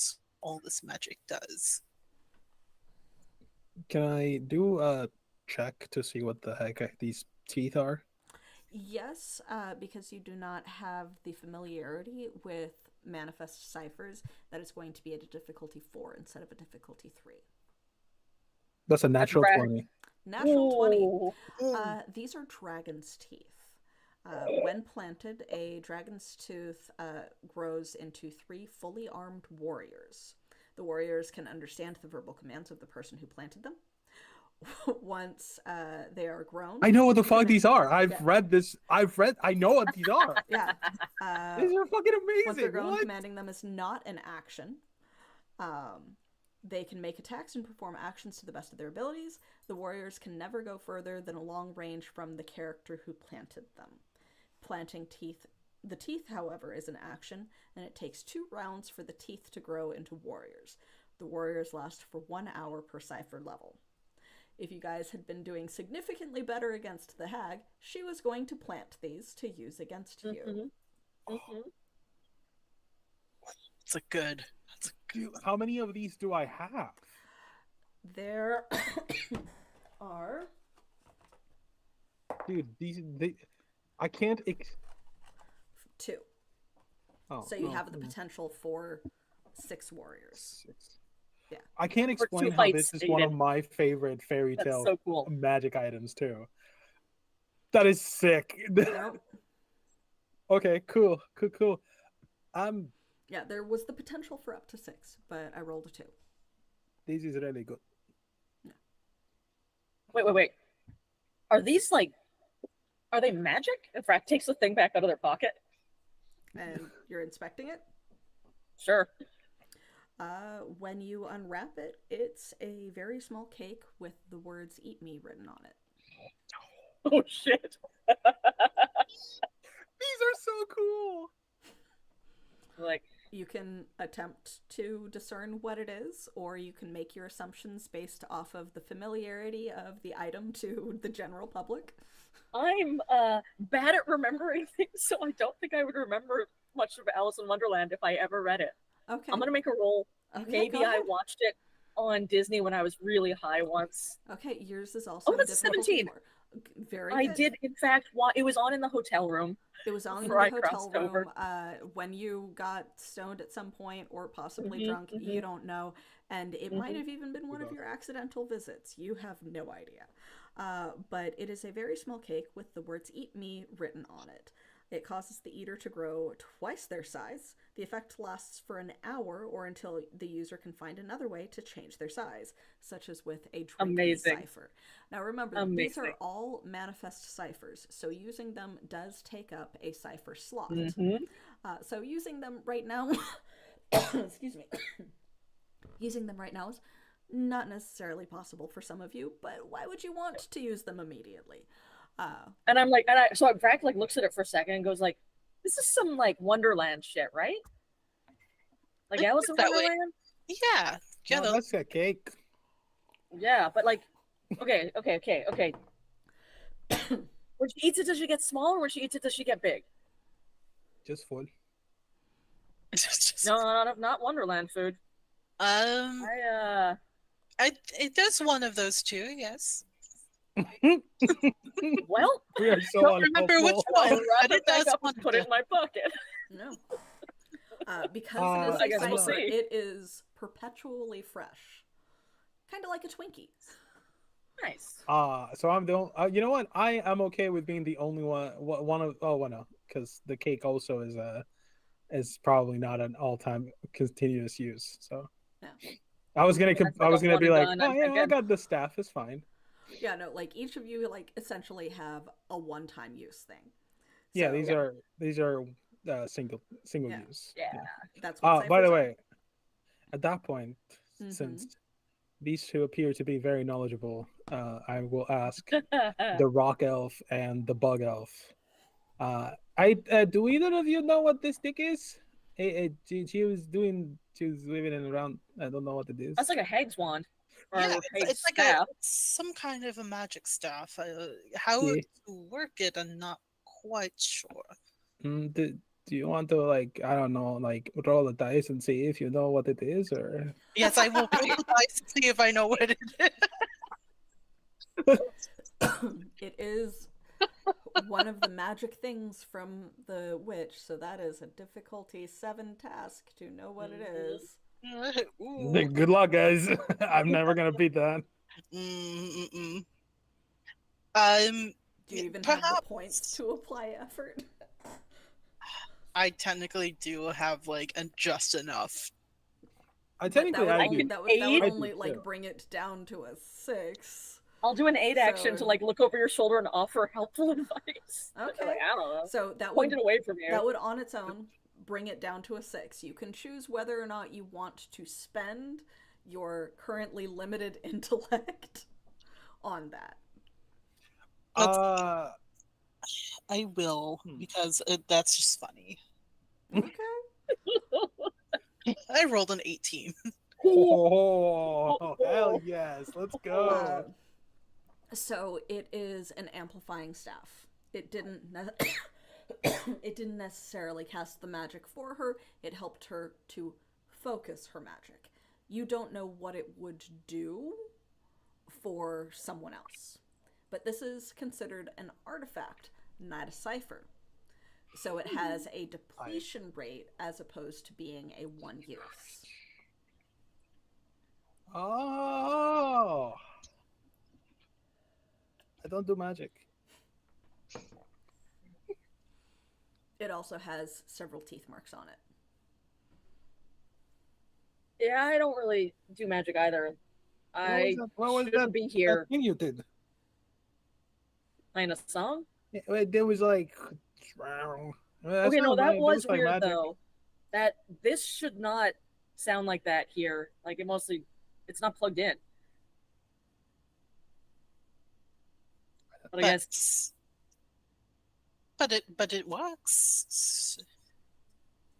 all this magic does. can I do a check to see what the heck these teeth are? Yes, because you do not have the familiarity with manifest ciphers, that is going to be at a difficulty 4 instead of a difficulty 3. That's a natural Right. 20. Natural 20. Ooh. These are dragon's teeth. When planted, a dragon's tooth grows into 3 fully armed warriors. The warriors can understand the verbal commands of the person who planted them. Once they are grown, I know what the you fuck can- these are. I've Yeah. read this. I know what these are. Yeah. These are fucking Once they're amazing. grown, What? commanding them is not an action. They can make attacks and perform actions to the best of their abilities. The warriors can never go further than a long range from the character who planted them. Planting the teeth, however, is an action, and it takes 2 rounds for the teeth to grow into warriors. The warriors last for 1 hour per cipher level. If you guys had been doing significantly better against the hag, she was going to plant these to use against you. It's a good. That's a Dude, how many of these do I have? There are Dude, I can't. 2. Oh, So you oh, have the oh. potential for 6 warriors. 6. Yeah. I can't For explain 2 how fights this is one of stated. my favorite fairy That's tale so cool. magic items too. That is sick. Nope. Okay, cool. Yeah, there was the potential for up to 6, but I rolled a 2. This is really good. Wait. Are these like? Are they magic? If Rat takes the thing back out of their pocket. And you're inspecting it. Sure. When you unwrap it, it's a very small cake with the words "Eat Me" written on it. Oh shit. These are so cool. Like, You can attempt to discern what it is, or you can make your assumptions based off of the familiarity of the item to the general public. I'm bad at remembering things, so I don't think I would remember much of Alice in Wonderland if I ever read it. Okay. I'm gonna make a roll. Okay, Maybe go I ahead. watched it on Disney when I was really high once. Okay, yours is also Oh, that's a difficulty 17. 4. Very I good. did, in fact, it was on in the hotel room. It was on in before the I hotel crossed over. room when you got stoned at some point, or possibly Mhm, drunk. mhm. You don't know, and it might Mhm. have even been one of your accidental visits. You have no idea. But it is a very small cake with the words "Eat Me" written on it. It causes the eater to grow twice their size. The effect lasts for an hour or until the user can find another way to change their size, such as with a drink Amazing. cipher. Now remember, these are Amazing. all manifest ciphers, so using them does take up a cipher slot. Mhm. So using them right now, excuse me, using them right now is not necessarily possible for some of you, but why would you want to use them immediately? And I'm like, so Brack like looks at it for a second and goes like, "This is some like Wonderland shit, right? Like It Alice in works that way. Wonderland." Yeah. Yeah. No, that's a cake. Yeah, but like, okay. When she eats it, does she get small, or when she eats it, does she get big? Just full. No, not Wonderland food. It does one of those two. Yes. Well, We are so Don't remember which unhelpful. one. I'll wrap But it it back does up and one put it of in my pocket. No. Because it I is guess a we'll cipher, see. it is perpetually fresh. Kind of like a Twinkie. Nice. So I'm the only, you know what? I am okay with being the only one of, oh well, no, because the cake also is is probably not an all-time continuous use. So Yeah. I was gonna That's I like was a gonna one be and like, done, oh I'm yeah, I thinking. got the staff. It's fine. Yeah, no, like each of you like essentially have a one-time use thing. Yeah, So these are single yeah, use. Yeah. that's what By the ciphers are. way, at that point, Mm-hmm. since these two appear to be very knowledgeable, I will ask the rock elf and the bug elf. I do either of you know what this stick is? She was doing. She was waving it around. I don't know what it is. That's like a hag's wand. Or Yeah, a hag's it's like staff. it's some kind of a magic staff. How Yeah. to work it, I'm not quite sure. Do you want to like I don't know like roll a dice and see if you know what it is or? Yes, I will roll the dice to see if I know what it is. It is one of the magic things from the witch, so that is a difficulty 7 task to know what it is. Ooh. Good luck, guys. I'm never gonna beat that. Mm-mm-mm. Do you even have Perhaps the points to apply effort? I technically do have like just enough. I But technically that would I only, do. that would I do only like too. bring it down to a 6. I'll do an 8 action to So- like look over your shoulder and offer helpful advice. Okay. Like, I don't know. So that Point would it away from you. that would on its own bring it down to a 6. You can choose whether or not you want to spend your currently limited intellect on that. Uh, I will Hmm. because that's just funny. Okay. I rolled an 18. oh, hell yes. Let's go. So it is an amplifying staff. It didn't it didn't necessarily cast the magic for her. It helped her to focus her magic. You don't know what it would do for someone else. But this is considered an artifact, not a cipher. So it has a depletion rate as opposed to being a one use. Oh. I don't do magic. It also has several teeth marks on it. Yeah, I don't really do magic either. I What was shouldn't that? be here That thing you did? playing a song. There was like. That's Okay, no, not that like- was like weird magic. though. That this should not sound like that here. Like it's not plugged in. But I guess But it works.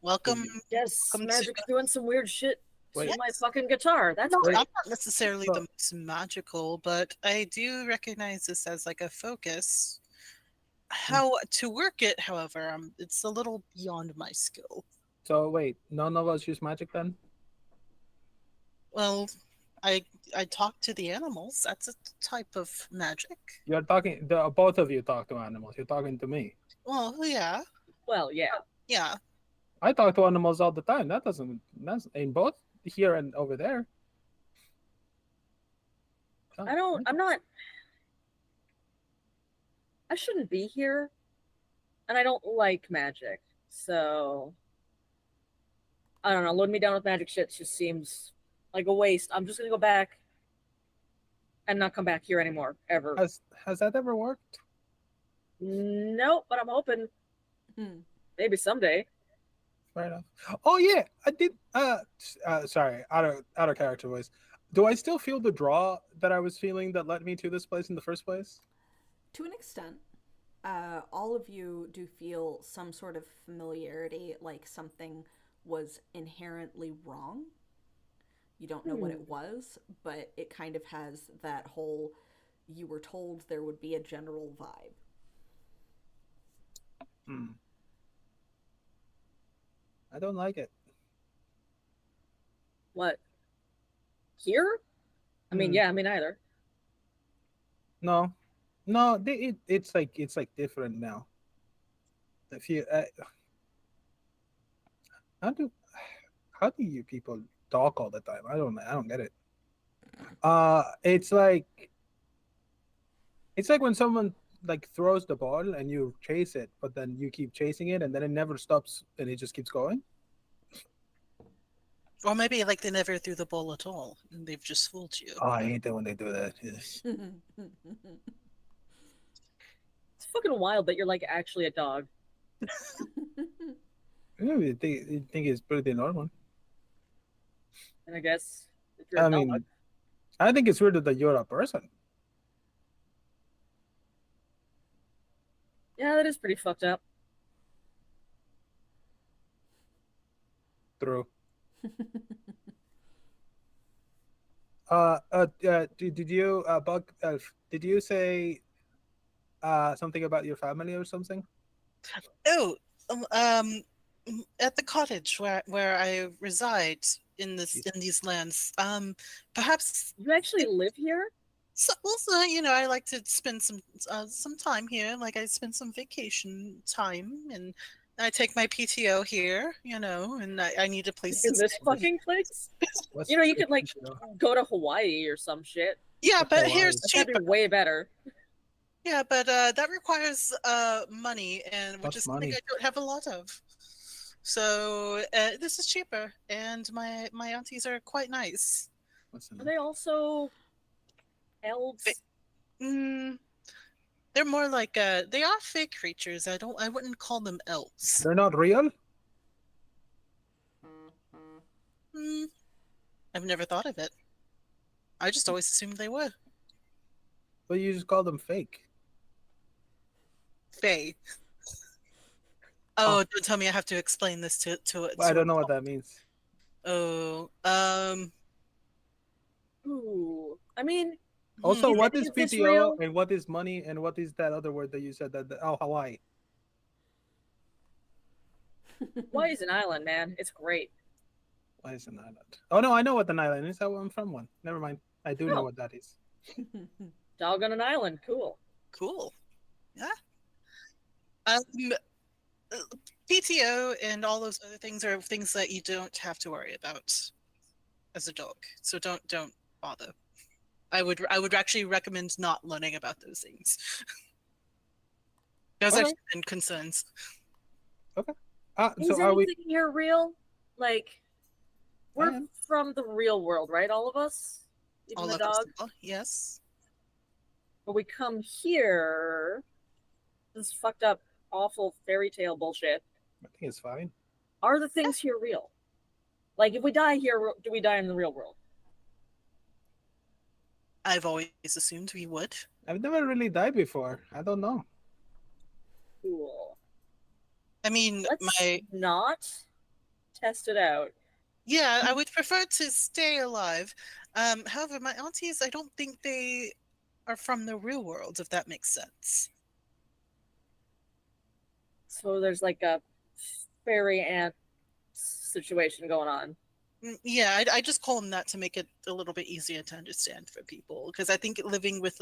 Welcome. yes, Come to- magic's doing some weird shit to Wait. my fucking guitar. That's I'm great. not necessarily So- the most magical, but I do recognize this as like a focus. How to work it, however, it's a little beyond my skill. So wait, none of us use magic then? Well, I talk to the animals. That's a type of magic. You're talking. Both of you talk to animals. You're talking to me. Well, yeah, Well, yeah. yeah. I talk to animals all the time. That's in both here and over there. So, I'm not I shouldn't be here. And I don't like magic. So I don't know, loading me down with magic shit just seems like a waste. I'm just gonna go back and not come back here anymore, ever. Has that ever worked? Nope, but I'm hoping Hmm. maybe someday. Fair enough. Oh yeah, I did. Sorry, out of character voice. Do I still feel the draw that I was feeling that led me to this place in the first place? To an extent, all of you do feel some sort of familiarity, like something was inherently wrong. You don't know what it was, but it kind of has that whole, you were told there would be a general vibe. I don't like it. What? Here? I mean, yeah, me neither. No, it's like different now. If you how do you people talk all the time? I don't get it. It's like when someone like throws the ball and you chase it, but then you keep chasing it and then it never stops and it just keeps going? Or maybe like they never threw the ball at all, and they've just fooled you. Oh, I hate that when they do that. Yes. It's fucking wild that you're like actually a dog. Yeah, you think it's pretty normal. And I guess if you're I a dog, mean, I think it's weird that you're a person. yeah, that is pretty fucked up. True. Did you Bug Elf? Did you say something about your family or something? Oh, at the cottage where I reside in these lands. Perhaps You actually live here? so, also, I like to spend some time here. Like I spend some vacation time, and I take my PTO here. And I need a place to In this stay. fucking place? What's You could like you know, go to Hawaii or some shit. Yeah, What's but Hawaii? here's That'd cheaper. be way better. Yeah, but that requires money, and which What's is something money? I don't have a lot of. So this is cheaper, and my aunties are quite nice. What's the Are name? they also elves? Mm, they're more like they are fake creatures. I wouldn't call them elves. They're not real? Mm, I've never thought of it. I just always assumed they were But you just call them fake. fae. Oh, don't tell me I have to explain this to I don't know what that means. Oh, Ooh. I mean, Also, is what any is of this PTO real? and what is money and what is that other word that you said Hawaii? Hawaii's an island, man. It's great. Why is an island? Oh no, I know what an island is. I'm from one. Never mind. I do know Oh. what that is. Dog on an island. Cool. cool. Yeah. Um, PTO and all those other things are things that you don't have to worry about as a dog. So don't bother. I would actually recommend not learning about those things. Those are Okay. human concerns. So Is are we? anything here real? Like, we're am. from the real world, right? All of us? Even All the of us, dog? yes. But we come here, this fucked up, awful fairy tale bullshit. I think it's fine. Are the things here real? Like, if we die here, do we die in the real world? I've always assumed we would. I've never really died before. I don't know. Cool. I mean, Let's not test it out. yeah, I would prefer to stay alive. However, my aunties, I don't think they are from the real world, if that makes sense. So there's like a fairy ant situation going on. Yeah, I just call them that to make it a little bit easier to understand for people, because I think living with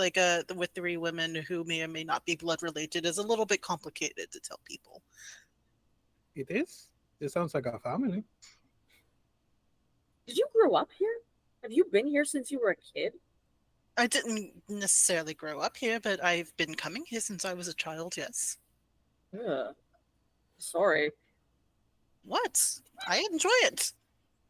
with three women who may or may not be blood related is a little bit complicated to tell people. It is. It sounds like a family. Did you grow up here? Have you been here since you were a kid? I didn't necessarily grow up here, but I've been coming here since I was a child, yes. Ugh. Sorry. What? I enjoy it.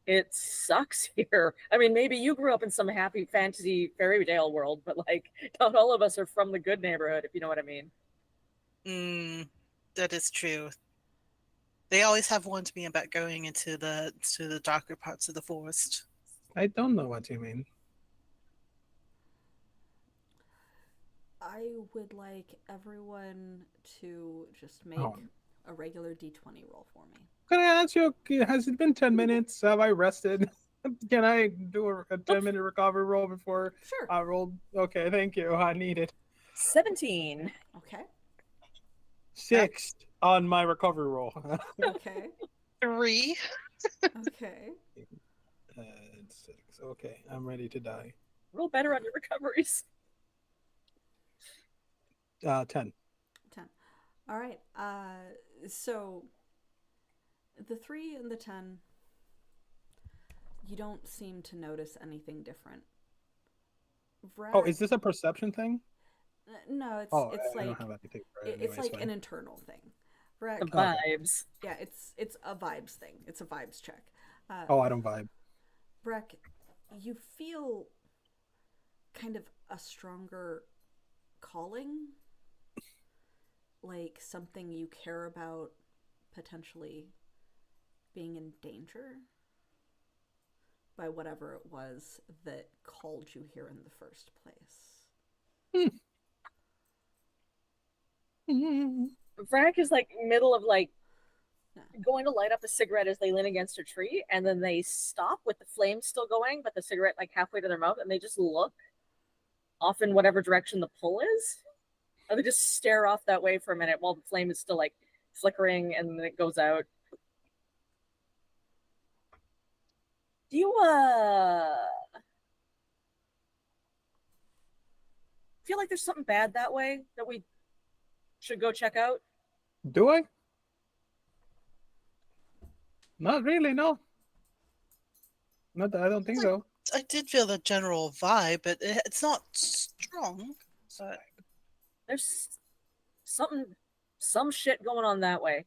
It sucks here. I mean, maybe you grew up in some happy fantasy fairy tale world, but like, not all of us are from the good neighborhood, if you know what I mean. That is true. They always have warned me about going into the darker parts of the forest. I don't know what you mean. I would like everyone to just make Oh. a regular d20 roll for me. Can I ask you? Has it been 10 minutes? Have I rested? Can I do a 10-minute recovery roll before Sure. I roll? Okay, thank you. I need it. 17. Okay. 6 on my recovery roll. Okay. 3. Okay. 6. Okay, I'm ready to die. Roll better on your recoveries. 10. 10. All right. So the 3 and the 10, you don't seem to notice anything different. Oh, is this a perception thing? No, it's Oh, it's I don't like have anything for it it's anyway, like so an internal thing. Right? The Okay. vibes. Yeah, it's a vibes thing. It's a vibes check. Oh, I don't vibe. Breck, you feel kind of a stronger calling, like something you care about potentially being in danger by whatever it was that called you here in the first place. Vrac is like middle of like Yeah. going to light up a cigarette as they lean against a tree, and then they stop with the flame still going, but the cigarette like halfway to their mouth, and they just look off in whatever direction the pull is. And they just stare off that way for a minute while the flame is still like flickering and then it goes out. Do you feel like there's something bad that way that we should go check out? Do I? Not really, no. Not that I don't think so. I did feel the general vibe, but it's not strong. So There's some shit going on that way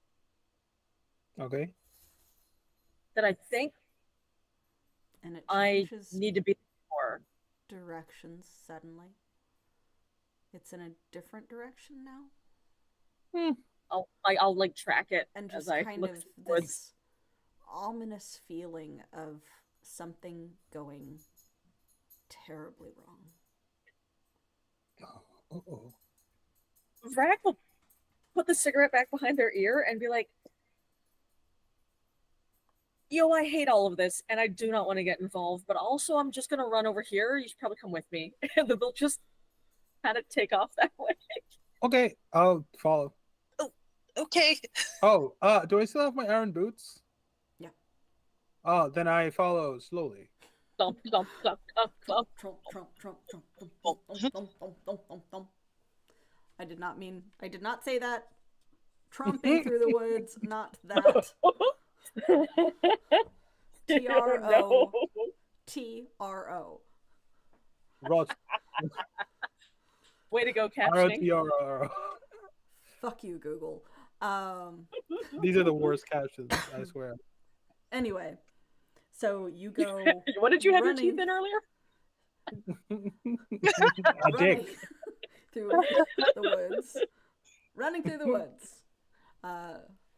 Okay. that I think And it I changes need to be more. directions suddenly. It's in a different direction now. I'll like track it And as just I kind look of towards. this ominous feeling of something going terribly wrong. Uh-oh. Vrac will put the cigarette back behind their ear and be like, yo, I hate all of this and I do not want to get involved, but also I'm just going to run over here. You should probably come with me. And then they'll just kind of take off that way. Okay, I'll follow. okay. Oh, do I still have my iron boots? Yeah. Oh, then I follow slowly. Thump, thump, thump, thump, thump. Trump, Trump, Trump, Trump, thump, thump, thump, thump, thump, thump, thump, thump. I did not say that. Tromping through the woods, not that. T-R-O. T-R-O. Rot. Way to go, captioning. R-O-T-R-O. Fuck you, Google. These are the worst captions, I swear. Anyway, so you go. What did you have running, your teeth in earlier? A running dick. through the woods. Running through the woods.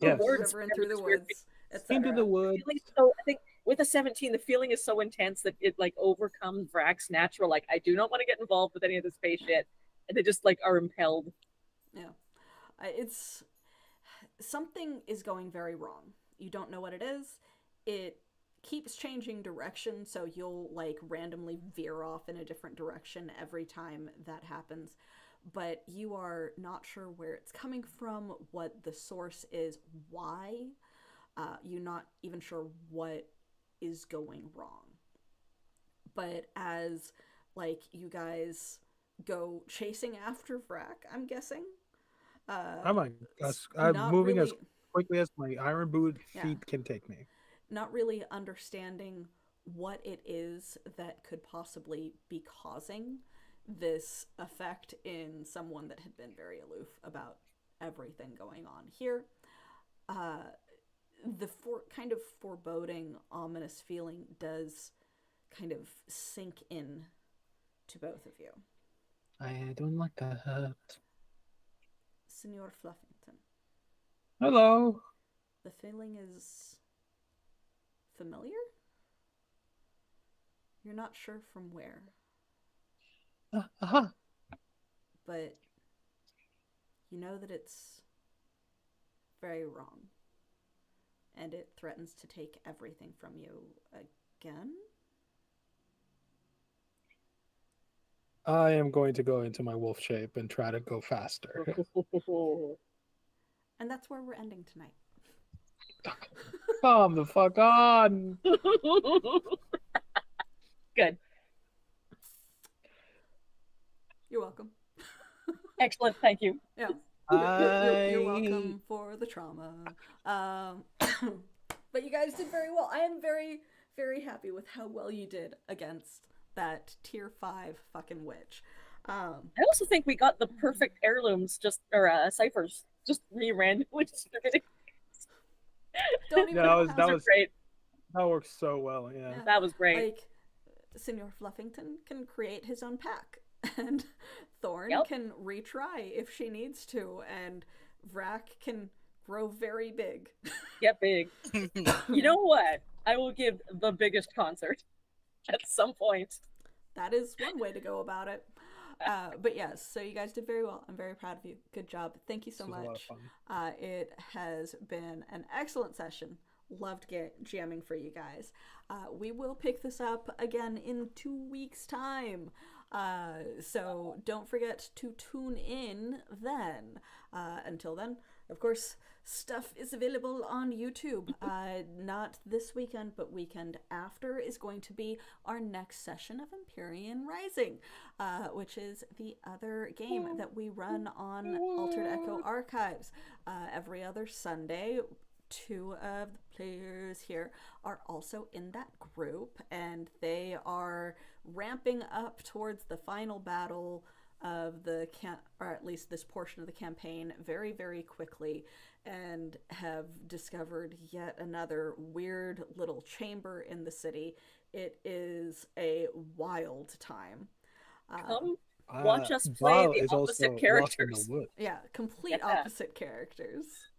Yes. River and through the woods, etc. Into the woods. So I think with a 17, the feeling is so intense that it like overcomes Vrac's natural, like, I do not want to get involved with any of this space shit. And they just like are impelled. Yeah. It's something is going very wrong. You don't know what it is. It keeps changing direction, so you'll like randomly veer off in a different direction every time that happens. But you are not sure where it's coming from, what the source is, why. You're not even sure what is going wrong. But as like you guys go chasing after Vrac, I'm guessing. I'm moving really, as quickly as my iron boot Yeah. feet can take me. Not really understanding what it is that could possibly be causing this effect in someone that had been very aloof about everything going on here. The kind of foreboding, ominous feeling does kind of sink in to both of you. I don't like that. Senor Fluffington, Hello. the feeling is familiar? You're not sure from where, but you know that it's very wrong, and it threatens to take everything from you again? I am going to go into my wolf shape and try to go faster. And that's where we're ending tonight. Come the fuck on. Good. You're welcome. Excellent. Thank you. Yeah. I... You're welcome for the trauma. But you guys did very well. I am very, very happy with how well you did against that tier 5 fucking witch. I also think we got the perfect heirlooms ciphers just randomly distributing. Don't even Yeah, know that how. was Great. that works so well. Yeah. Yeah. That was great. Like, Senor Fluffington can create his own pack, and Thorn Yep. can retry if she needs to, and Vrack can grow very big. Get big. You know what? I will give the biggest concert at some point. That is one way to go about it. But yes, so you guys did very well. I'm very proud of you. Good job. Thank you so This was a lot of much. fun. It has been an excellent session. Loved jamming for you guys. We will pick this up again in 2 weeks' time. So don't forget to tune in then. Until then, of course, stuff is available on YouTube. Not this weekend, but weekend after is going to be our next session of Empyrean Rising, which is the other game that we run on Altered Echo Archives every other Sunday. 2 of the players here are also in that group, and they are ramping up towards the final battle of the or at least this portion of the campaign very, very quickly, and have discovered yet another weird little chamber in the city. It is a wild time. Come watch us play Bao the is opposite also lost in the characters. woods. Yeah, complete Yeah. opposite characters.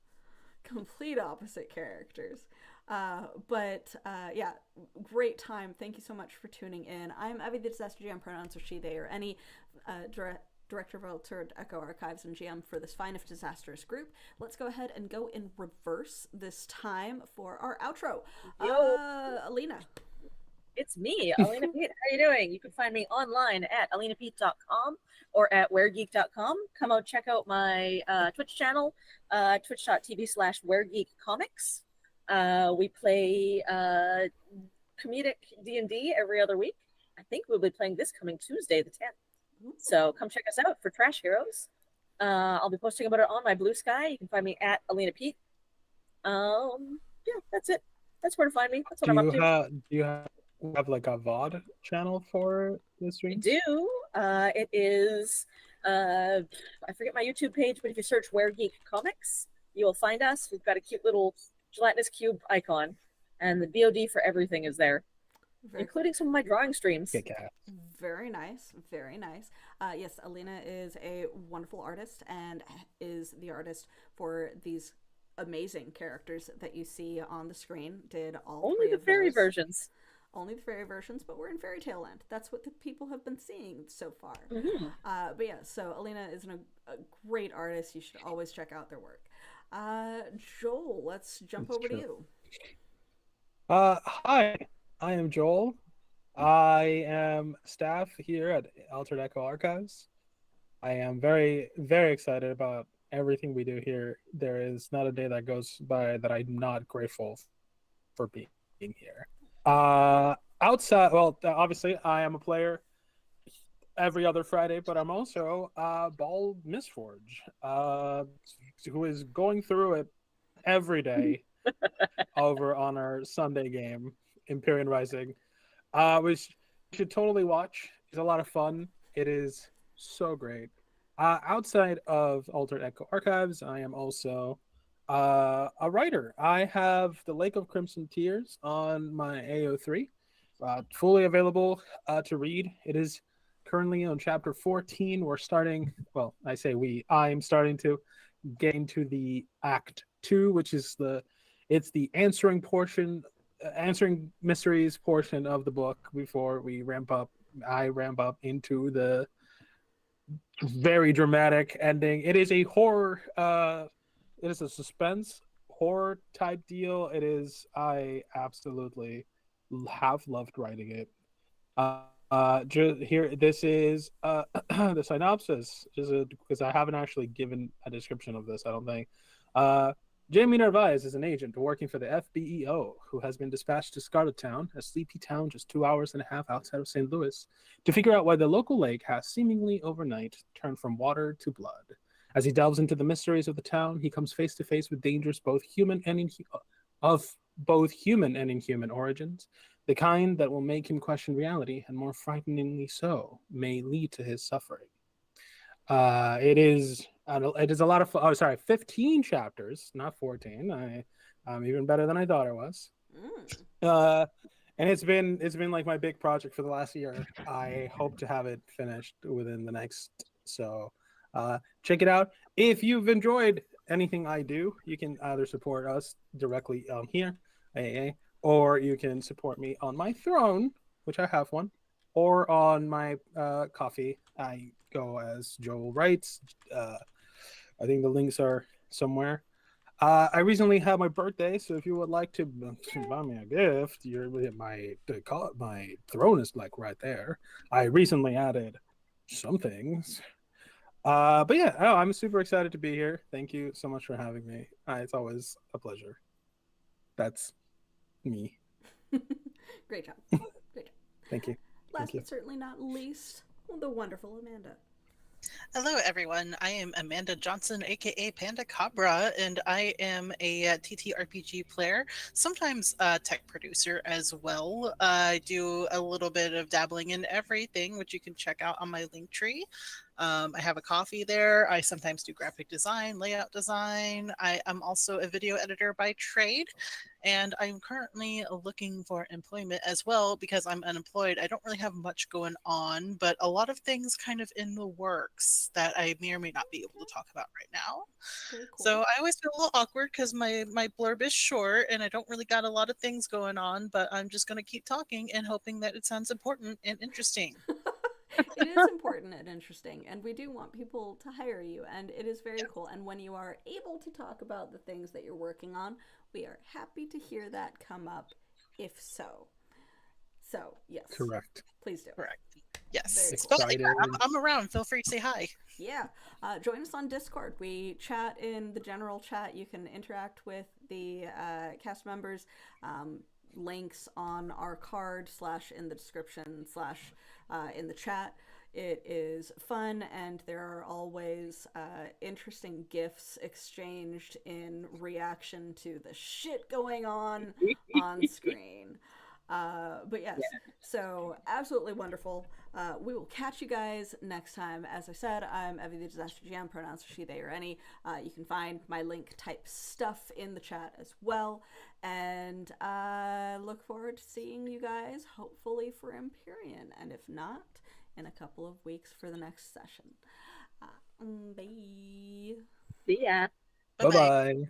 Complete opposite characters. But yeah, great time. Thank you so much for tuning in. I'm Evie the Disaster GM, pronouns are she, they, or any Director of Altered Echo Archives and GM for this fine if disastrous group. Let's go ahead and go in reverse this time for our outro. Alina. It's me, Alina Pete. How you doing? You can find me online at alinapete.com or at weregeek.com. Come out, check out my Twitch channel, twitch.tv/weregeekcomics. We play comedic D&D every other week. I think we'll be playing this coming Tuesday, the 10th. So come check us out for Trash Heroes. I'll be posting about it on my Blue Sky. You can find me at Alina Pete. Yeah, that's it. That's where to find me. That's what I'm up to. Do you have like a VOD channel for this I stream? do. It is I forget my YouTube page, but if you search Where Geek Comics, you will find us. We've got a cute little gelatinous cube icon, and the VOD for everything is there, including some of my drawing streams. Very nice, very nice. Yes, Alina is a wonderful artist and is the artist for these amazing characters that you see on the screen. Did all only three the of fairy those. versions. Only the fairy versions, but we're in Fairy Tale Land. That's what the people have been seeing so far. Mm-hmm. But yeah, so Alina is a great artist. You should always check out their work. Joel, let's jump over to you. Hi, I am Joel. I am staff here at Altered Echo Archives. I am very, very excited about everything we do here. There is not a day that goes by that I'm not grateful for being here. Outside, well, obviously, I am a player every other Friday, but I'm also Bald Mistforge, who is going through it every day over on our Sunday game, Empyrean Rising, which you should totally watch. It's a lot of fun. It is so great. Outside of Altered Echo Archives, I am also a writer. I have The Lake of Crimson Tears on my AO3, fully available to read. It is currently on chapter 14. We're starting, well, I say I'm starting to get into the Act 2, which is the answering mysteries portion of the book before I ramp up into the very dramatic ending. It is a horror, it is a suspense horror type deal. I absolutely have loved writing it. This is the synopsis, because I haven't actually given a description of this, I don't think. Jamie Narvaez is an agent working for the FBEO who has been dispatched to Scarlet Town, a sleepy town just 2 hours and a half outside of St. Louis, to figure out why the local lake has seemingly overnight turned from water to blood. As he delves into the mysteries of the town, he comes face to face with dangers both human and inhuman origins. The kind that will make him question reality, and more frighteningly so, may lead to his suffering. It is a lot of fun. Oh, sorry, 15 chapters, not 14. Even better than I thought it was. And it's been like my big project for the last year. I hope to have it finished within the next. So check it out. If you've enjoyed anything I do, you can either support us directly here, AA, or you can support me on my throne, which I have one, or on my coffee. I go as Joel writes. I think the links are somewhere. I recently had my birthday, so if you would like to buy me a gift, my throne is like right there. I recently added some things. But yeah, I'm super excited to be here. Thank you so much for having me. It's always a pleasure. That's me. Great job. Great job. Thank you. Last but certainly not least, the wonderful Amanda. Hello, everyone. I am Amanda Johnson, aka Panda Cabra, and I am a TTRPG player, sometimes a tech producer as well. I do a little bit of dabbling in everything, which you can check out on my Linktree. I have a coffee there. I sometimes do graphic design, layout design. I am also a video editor by trade, and I'm currently looking for employment as well because I'm unemployed. I don't really have much going on, but a lot of things kind of in the works that I may or may not be able to talk about right now. Very cool. So I always feel a little awkward because my blurb is short and I don't really got a lot of things going on, but I'm just going to keep talking and hoping that it sounds important and interesting. It is important and interesting, and we do want people to hire you, and it is very cool. And when you are able to talk about the things that you're working on, we are happy to hear that come up, if so. So, yes. Correct. Please do. Correct. Yes. Cool. Well, yeah, I'm around. Feel free to say hi. Yeah. Join us on Discord. We chat in the general chat. You can interact with the cast members. Links on our card / in the description / in the chat. It is fun, and there are always interesting gifs exchanged in reaction to the shit going on screen. But yes, so absolutely wonderful. We will catch you guys next time. As I said, I'm Evie the Disaster GM, pronouns are she, they, or any. You can find my link type stuff in the chat as well. And I look forward to seeing you guys, hopefully for Empyrean, and if not, in a couple of weeks for the next session. Bye. See ya. Bye-bye.